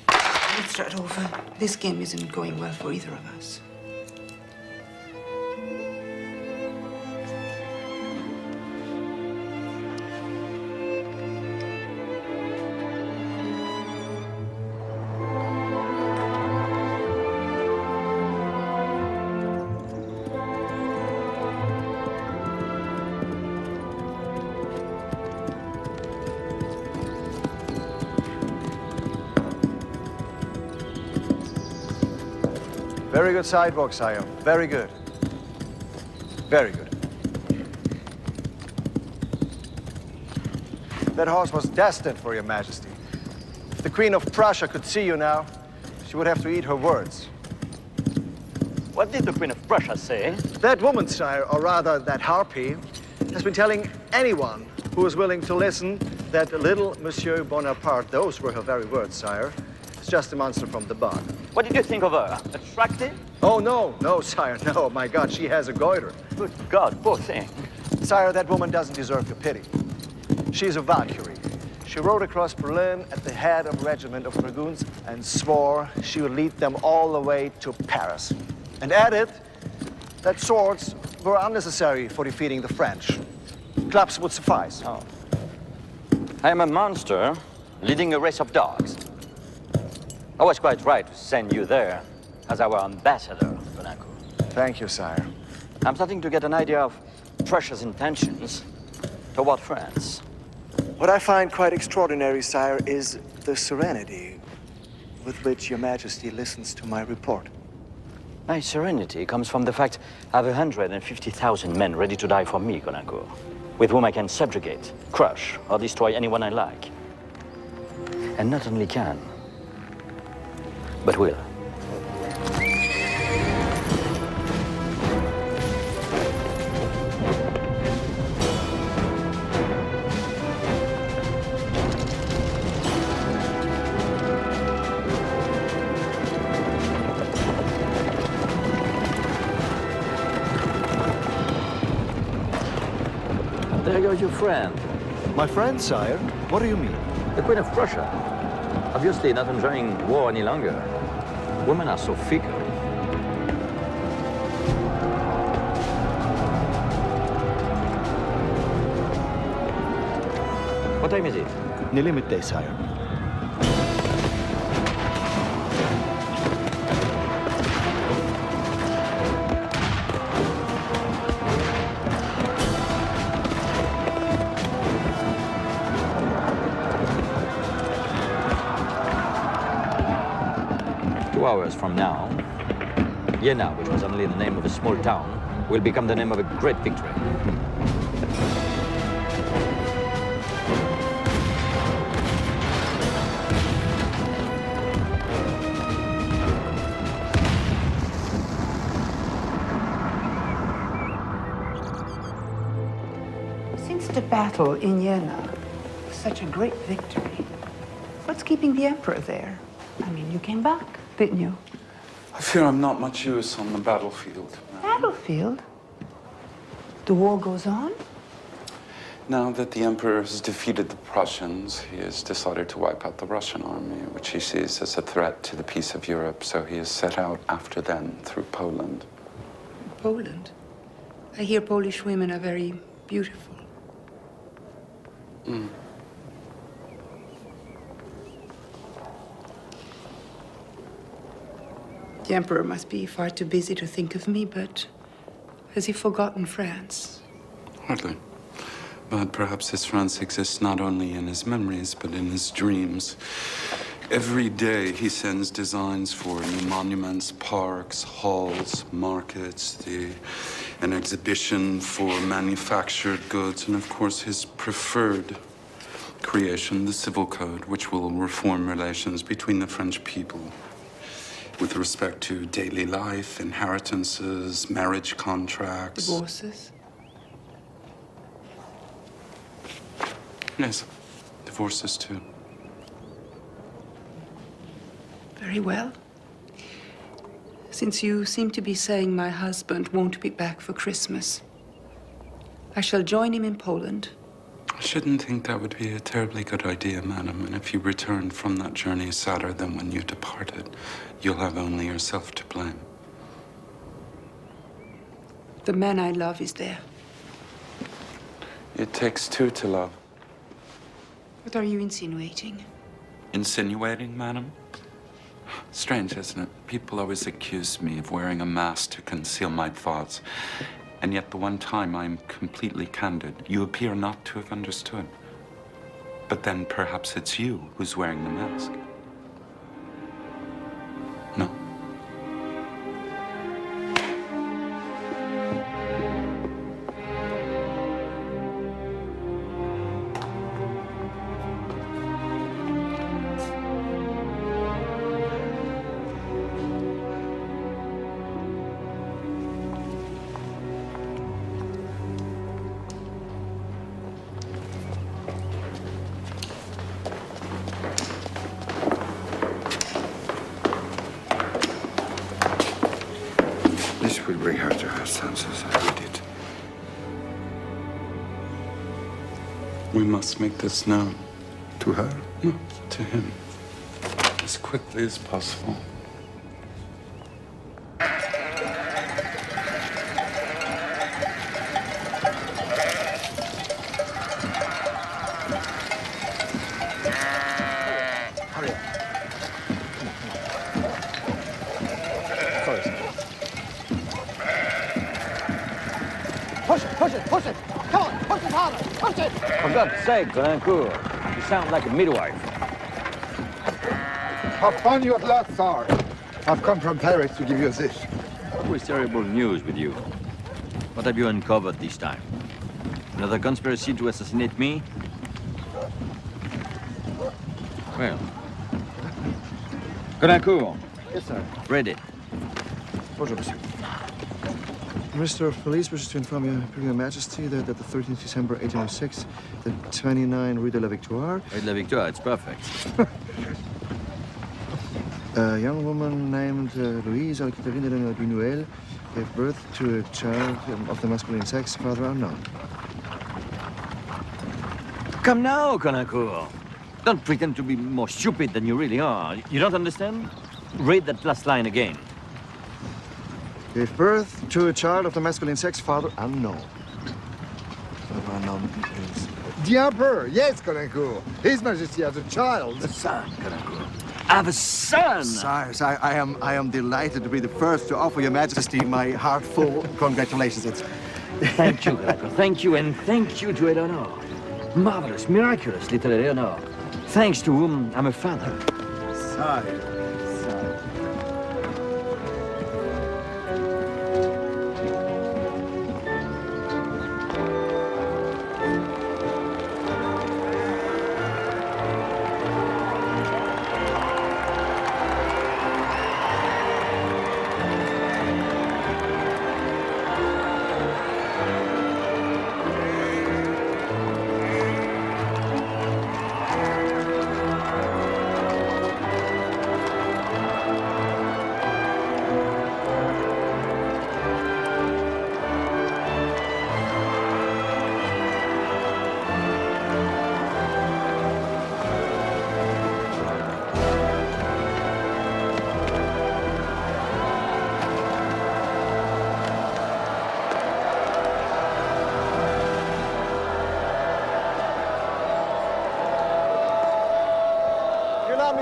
Let's start over. This game isn't going well for either of us. Very good sidewalk, sire. Very good. Very good. That horse was destined for your majesty. If the Queen of Prussia could see you now, she would have to eat her words. What did the Queen of Prussia say? That woman, sire, or rather that harpy, has been telling anyone who is willing to listen that little Monsieur Bonaparte, those were her very words, sire, is just a monster from the barn. What did you think of her? Attractive? Oh, no, sire, no. My God, she has a goiter. Good God, poor thing. Sire, that woman doesn't deserve your pity. She's a Valkyrie. She rode across Berlin at the head of a regiment of dragoons and swore she would lead them all the way to Paris. And added that swords were unnecessary for defeating the French. Clubs would suffice. Oh. I am a monster leading a race of dogs. I was quite right to send you there as our ambassador, Monaco. Thank you, sire. I'm starting to get an idea of Prussia's intentions toward France. What I find quite extraordinary, sire, is the serenity with which your majesty listens to my report. My serenity comes from the fact I have 150,000 men ready to die for me, Monaco, with whom I can subjugate, crush, or destroy anyone I like. And not only can, but will. There goes your friend. My friend, sire? What do you mean? The Queen of Prussia. Obviously not enjoying war any longer. Women are so fickle. What time is it? Nearly midday, sire. 2 hours from now, Jena, which was only the name of a small town, will become the name of a great victory. Since the battle in Jena, such a great victory, what's keeping the Emperor there? I mean, you came back, didn't you? I fear I'm not much use on the battlefield. Battlefield? The war goes on? Now that the Emperor has defeated the Prussians, he has decided to wipe out the Russian army, which he sees as a threat to the peace of Europe, so he has set out after them through Poland. Poland? I hear Polish women are very beautiful. Mm. The Emperor must be far too busy to think of me, but has he forgotten France? Hardly. But perhaps his France exists not only in his memories, but in his dreams. Every day he sends designs for new monuments, parks, halls, markets, an exhibition for manufactured goods, and of course his preferred creation, the Civil Code, which will reform relations between the French people with respect to daily life, inheritances, marriage contracts. Divorces? Yes, divorces too. Very well. Since you seem to be saying my husband won't be back for Christmas, I shall join him in Poland. I shouldn't think that would be a terribly good idea, madam. And if you return from that journey sadder than when you departed, you'll have only yourself to blame. The man I love is there. It takes two to love. What are you insinuating? Insinuating, madam? Strange, isn't it? People always accuse me of wearing a mask to conceal my thoughts. And yet the one time I'm completely candid, you appear not to have understood. But then perhaps it's you who's wearing the mask. No? This will bring her to her senses. I read it. We must make this known to To her? No, to him. As quickly as possible. Push it! Come on, push it harder! Push it! For God's sake, Caulaincourt, you sound like a midwife. Have fun you at last, Tsar. I've come from Paris to give you this. Always terrible news with you. What have you uncovered this time? Another conspiracy to assassinate me? Well. Caulaincourt. Yes, sir. Ready. Bonjour, monsieur. Minister of Police wishes to inform Your Imperial Majesty that the 13th December 1806, the 29 Rue de la Victoire... Rue de la Victoire, it's perfect. A young woman named Louise Alcaterine de Noël gave birth to a child of the masculine sex, father unknown. Come now, Caulaincourt. Don't pretend to be more stupid than you really are. You don't understand? Read that last line again. Gave birth to a child of the masculine sex, father unknown. Father unknown is... The Emperor, yes, Caulaincourt. His Majesty has a child. A son, Caulaincourt. I have a son! Sires, I am delighted to be the first to offer Your Majesty my heartful congratulations. Thank you, Caulaincourt. Thank you, and thank you to Eleanor. Marvelous, miraculous little Eleanor. Thanks to whom I'm a father. Sire.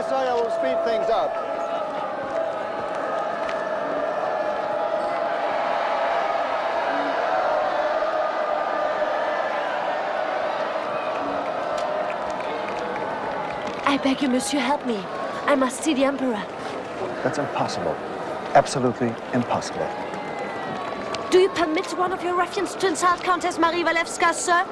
Sire, will speed things up. I beg you, monsieur, help me. I must see the Emperor. That's impossible. Absolutely impossible. Do you permit one of your ruffians to insult Countess Maria Walewska, sir?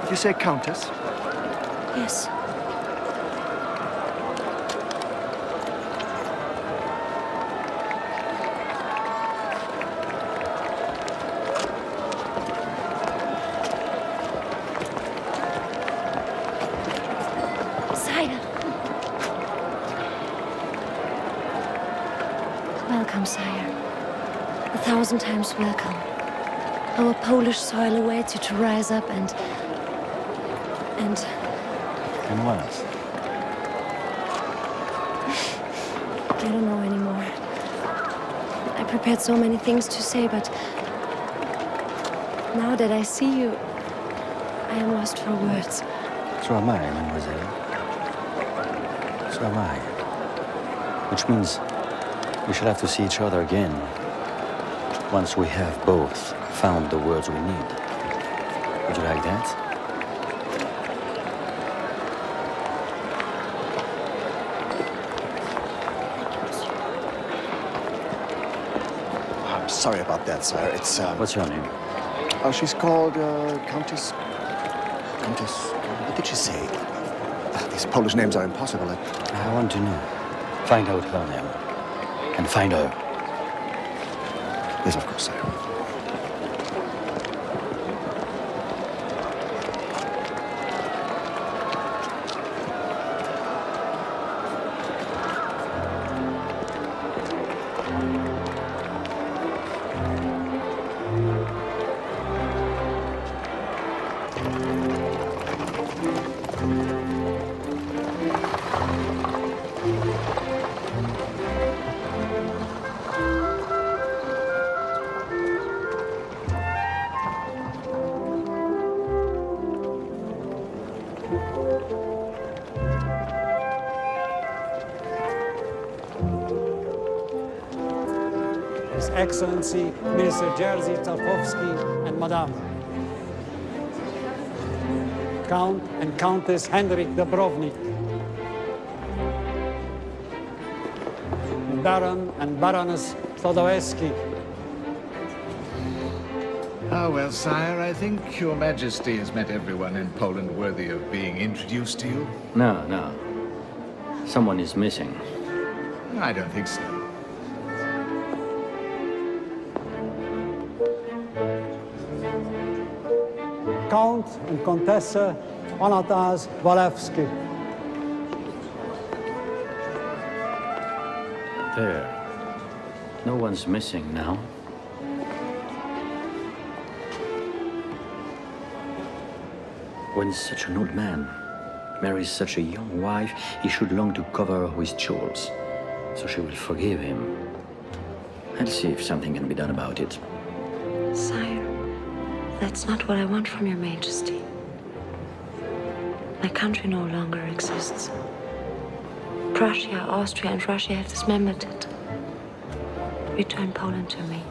Did you say Countess? Yes. Sire. Welcome, sire. 1,000 times welcome. Our Polish soil awaits you to rise up and what? I don't know anymore. I prepared so many things to say, but now that I see you, I am lost for words. So am I, mademoiselle. So am I. Which means we shall have to see each other again once we have both found the words we need. Would you like that? Sorry about that, sir. It's, What's her name? Oh, she's called, Countess... What did she say? These Polish names are impossible. I want to know. Find out her name. And find her. Yes, of course, sir. His Excellency, Minister Jerzy Tarkowski, and Madame. Count and Countess Henryk Dubrovnik. Baron and Baroness Chlodowski. Ah, well, sire, I think your majesty has met everyone in Poland worthy of being introduced to you. No, no. Someone is missing. I don't think so. Count and Contessa Onatas Walewski. There. No one's missing now. When such an old man marries such a young wife, he should long to cover her with jewels, so she will forgive him. I'll see if something can be done about it. Sire, that's not what I want from your majesty. My country no longer exists. Prussia, Austria, and Russia have dismembered it. Return Poland to me.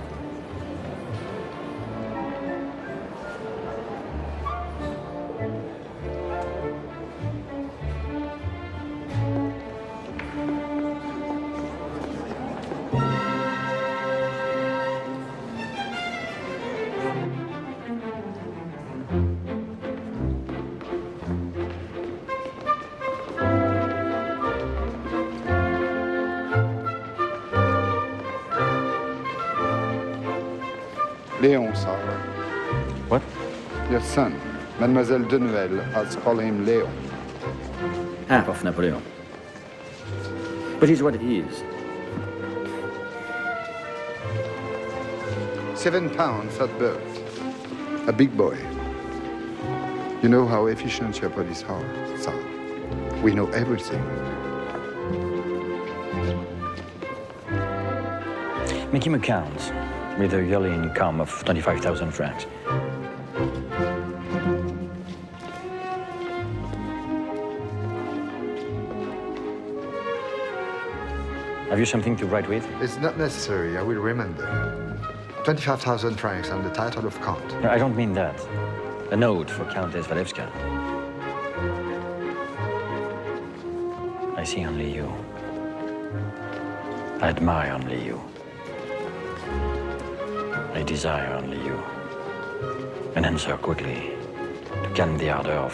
Léon, sire. What? Your son, Mademoiselle de Noël, has called him Léon. Half of Napoleon. But he's what he is. 7 pounds at birth. A big boy. You know how efficient your police are, sire. We know everything. Make him a count, with a yearly income of 25,000 francs. Have you something to write with? It's not necessary, I will remember. 25,000 francs and the title of Count. No, I don't mean that. A note for Countess Walewska. I see only you. I admire only you. I desire only you. An answer quickly, to calm the ardor of...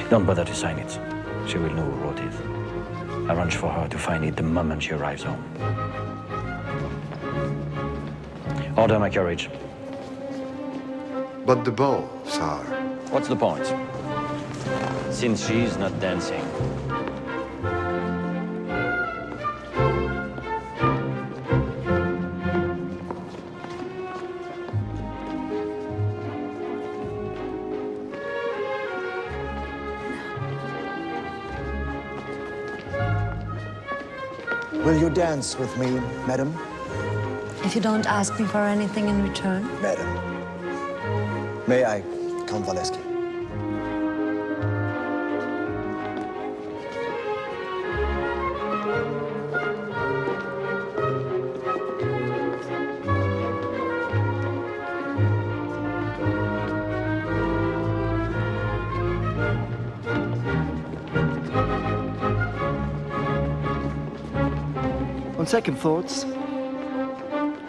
Don't bother to sign it. She will know who wrote it. Arrange for her to find it the moment she arrives home. Order my carriage. But the ball, sire. What's the point? Since she's not dancing. Will you dance with me, madam? If you don't ask me for anything in return. Madam. May I, Count Walewski? On second thoughts,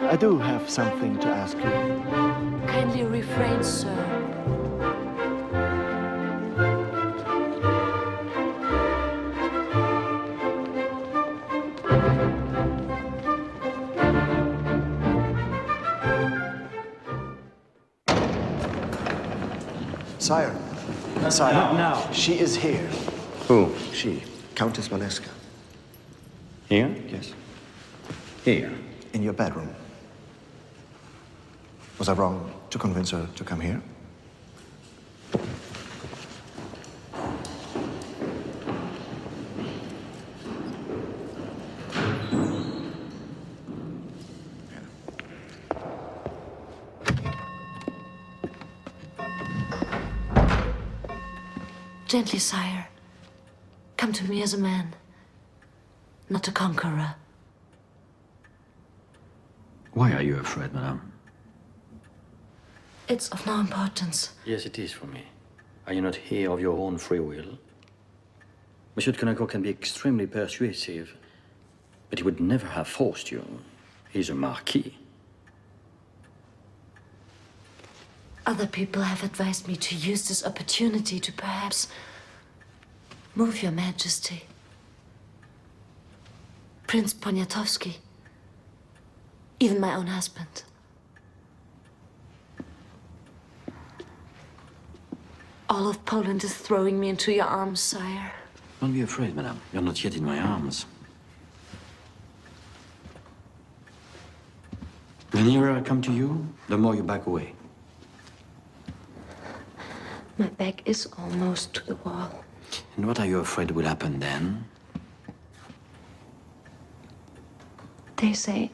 I do have something to ask you. Kindly refrain, sir. Sire. Sire. Not now. She is here. Who? She, Countess Walewska. Here? Yes. Here? In your bedroom. Was I wrong to convince her to come here? Gently, sire. Come to me as a man, not a conqueror. Why are you afraid, madame? It's of no importance. Yes, it is for me. Are you not here of your own free will? Monsieur de Connaught can be extremely persuasive, but he would never have forced you. He's a marquis. Other people have advised me to use this opportunity to perhaps move your majesty. Prince Poniatowski, even my own husband. All of Poland is throwing me into your arms, sire. Don't be afraid, madame. You're not yet in my arms. The nearer I come to you, the more you back away. My back is almost to the wall. And what are you afraid will happen then? They say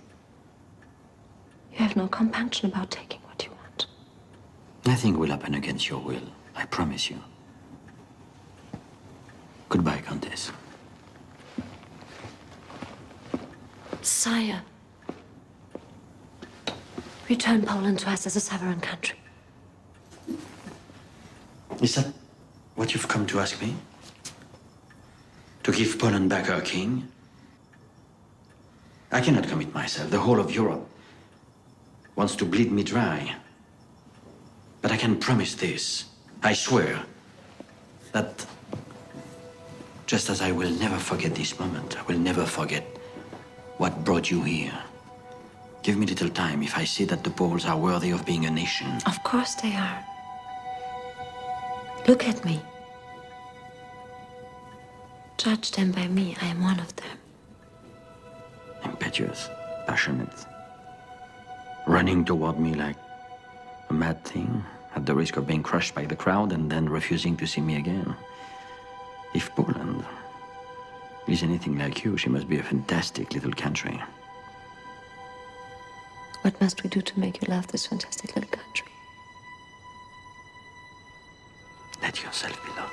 you have no compunction about taking what you want. Nothing will happen against your will. I promise you. Goodbye, Countess. Sire, return Poland to us as a sovereign country. Is that what you've come to ask me? To give Poland back her king? I cannot commit myself. The whole of Europe wants to bleed me dry. But I can promise this. I swear that just as I will never forget this moment, I will never forget what brought you here. Give me little time if I see that the Poles are worthy of being a nation. Of course they are. Look at me. Judge them by me. I am one of them. Impetuous, passionate, running toward me like a mad thing, at the risk of being crushed by the crowd and then refusing to see me again. If Poland is anything like you, she must be a fantastic little country. What must we do to make you love this fantastic little country? Let yourself be loved.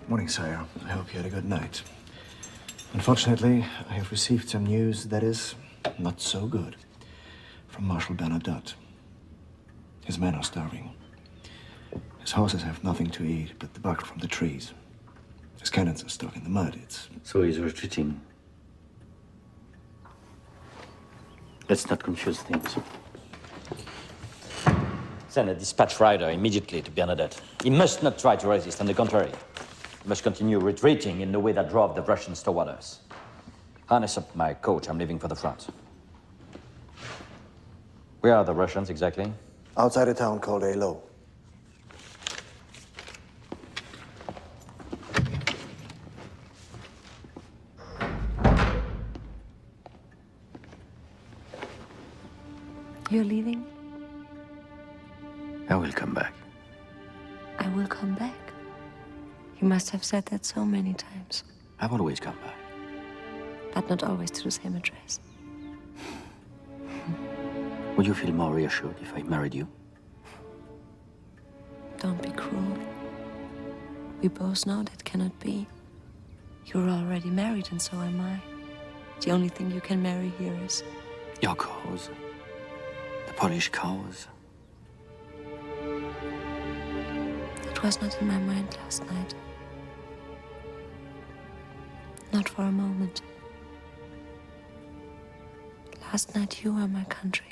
Morning, sire. I hope you had a good night. Unfortunately, I have received some news that is not so good from Marshal Bernadotte. His men are starving. His horses have nothing to eat but the bark from the trees. His cannons are stuck in the mud. So he's retreating. Let's not confuse things. Send a dispatch rider immediately to Bernadotte. He must not try to resist, on the contrary. He must continue retreating in the way that drove the Russians toward us. Harness up my coach. I'm leaving for the front. Where are the Russians exactly? Outside a town called Eylau. You're leaving? I will come back. I will come back. You must have said that so many times. I've always come back. But not always to the same address. Would you feel more reassured if I married you? Don't be cruel. We both know that cannot be. You're already married, and so am I. The only thing you can marry here is... Your cause. The Polish cause. It was not in my mind last night. Not for a moment. Last night you were my country.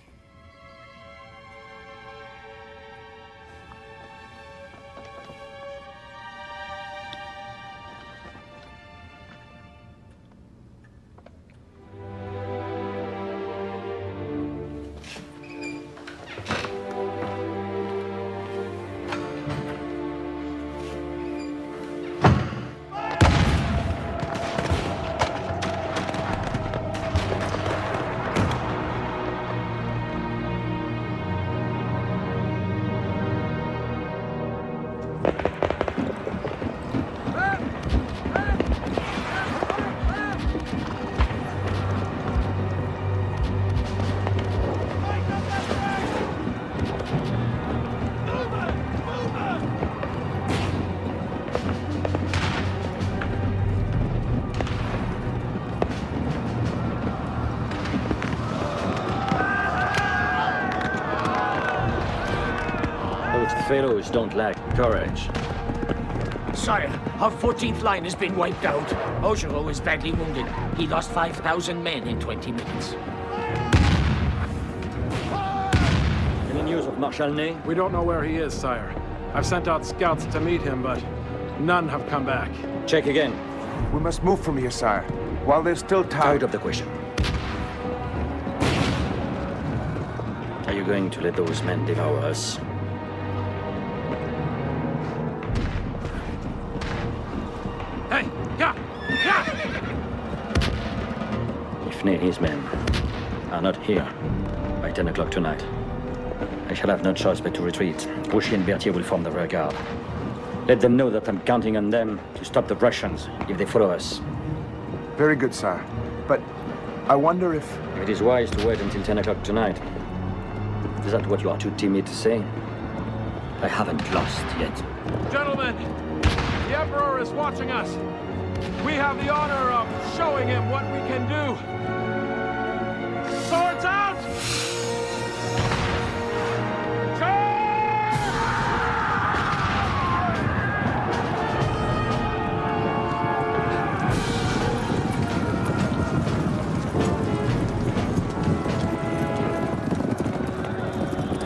Fellows don't lack courage. Sire, our 14th line has been wiped out. Augereau is badly wounded. He lost 5,000 men in 20 minutes. Any news of Marshal Ney? We don't know where he is, sire. I've sent out scouts to meet him, but none have come back. Check again. We must move from here, sire, while there's still time. Tired of the question. Are you going to let those men devour us? Hey! Yeah! Yeah! If Ney and his men are not here by 10 o'clock tonight, I shall have no choice but to retreat. Grouchy and Berthier will form the rear guard. Let them know that I'm counting on them to stop the Russians if they follow us. Very good, sire. But I wonder if... It is wise to wait until 10 o'clock tonight. Is that what you are too timid to say? I haven't lost yet. Gentlemen, the Emperor is watching us. We have the honor of showing him what we can do. Swords out!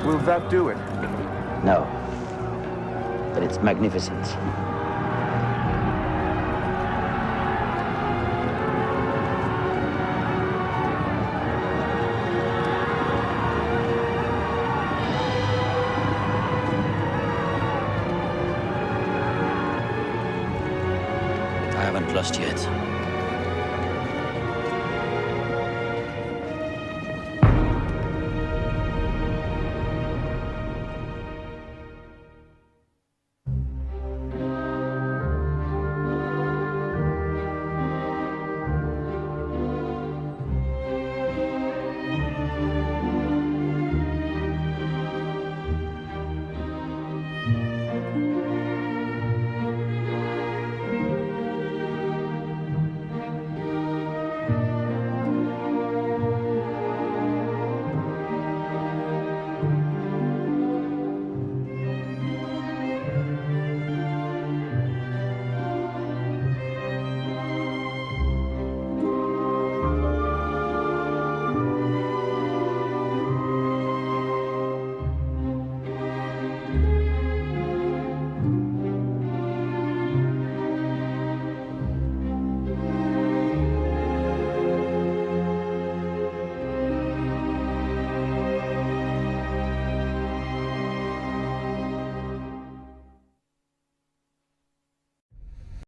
Will that do it? No. But it's magnificent. I haven't lost yet.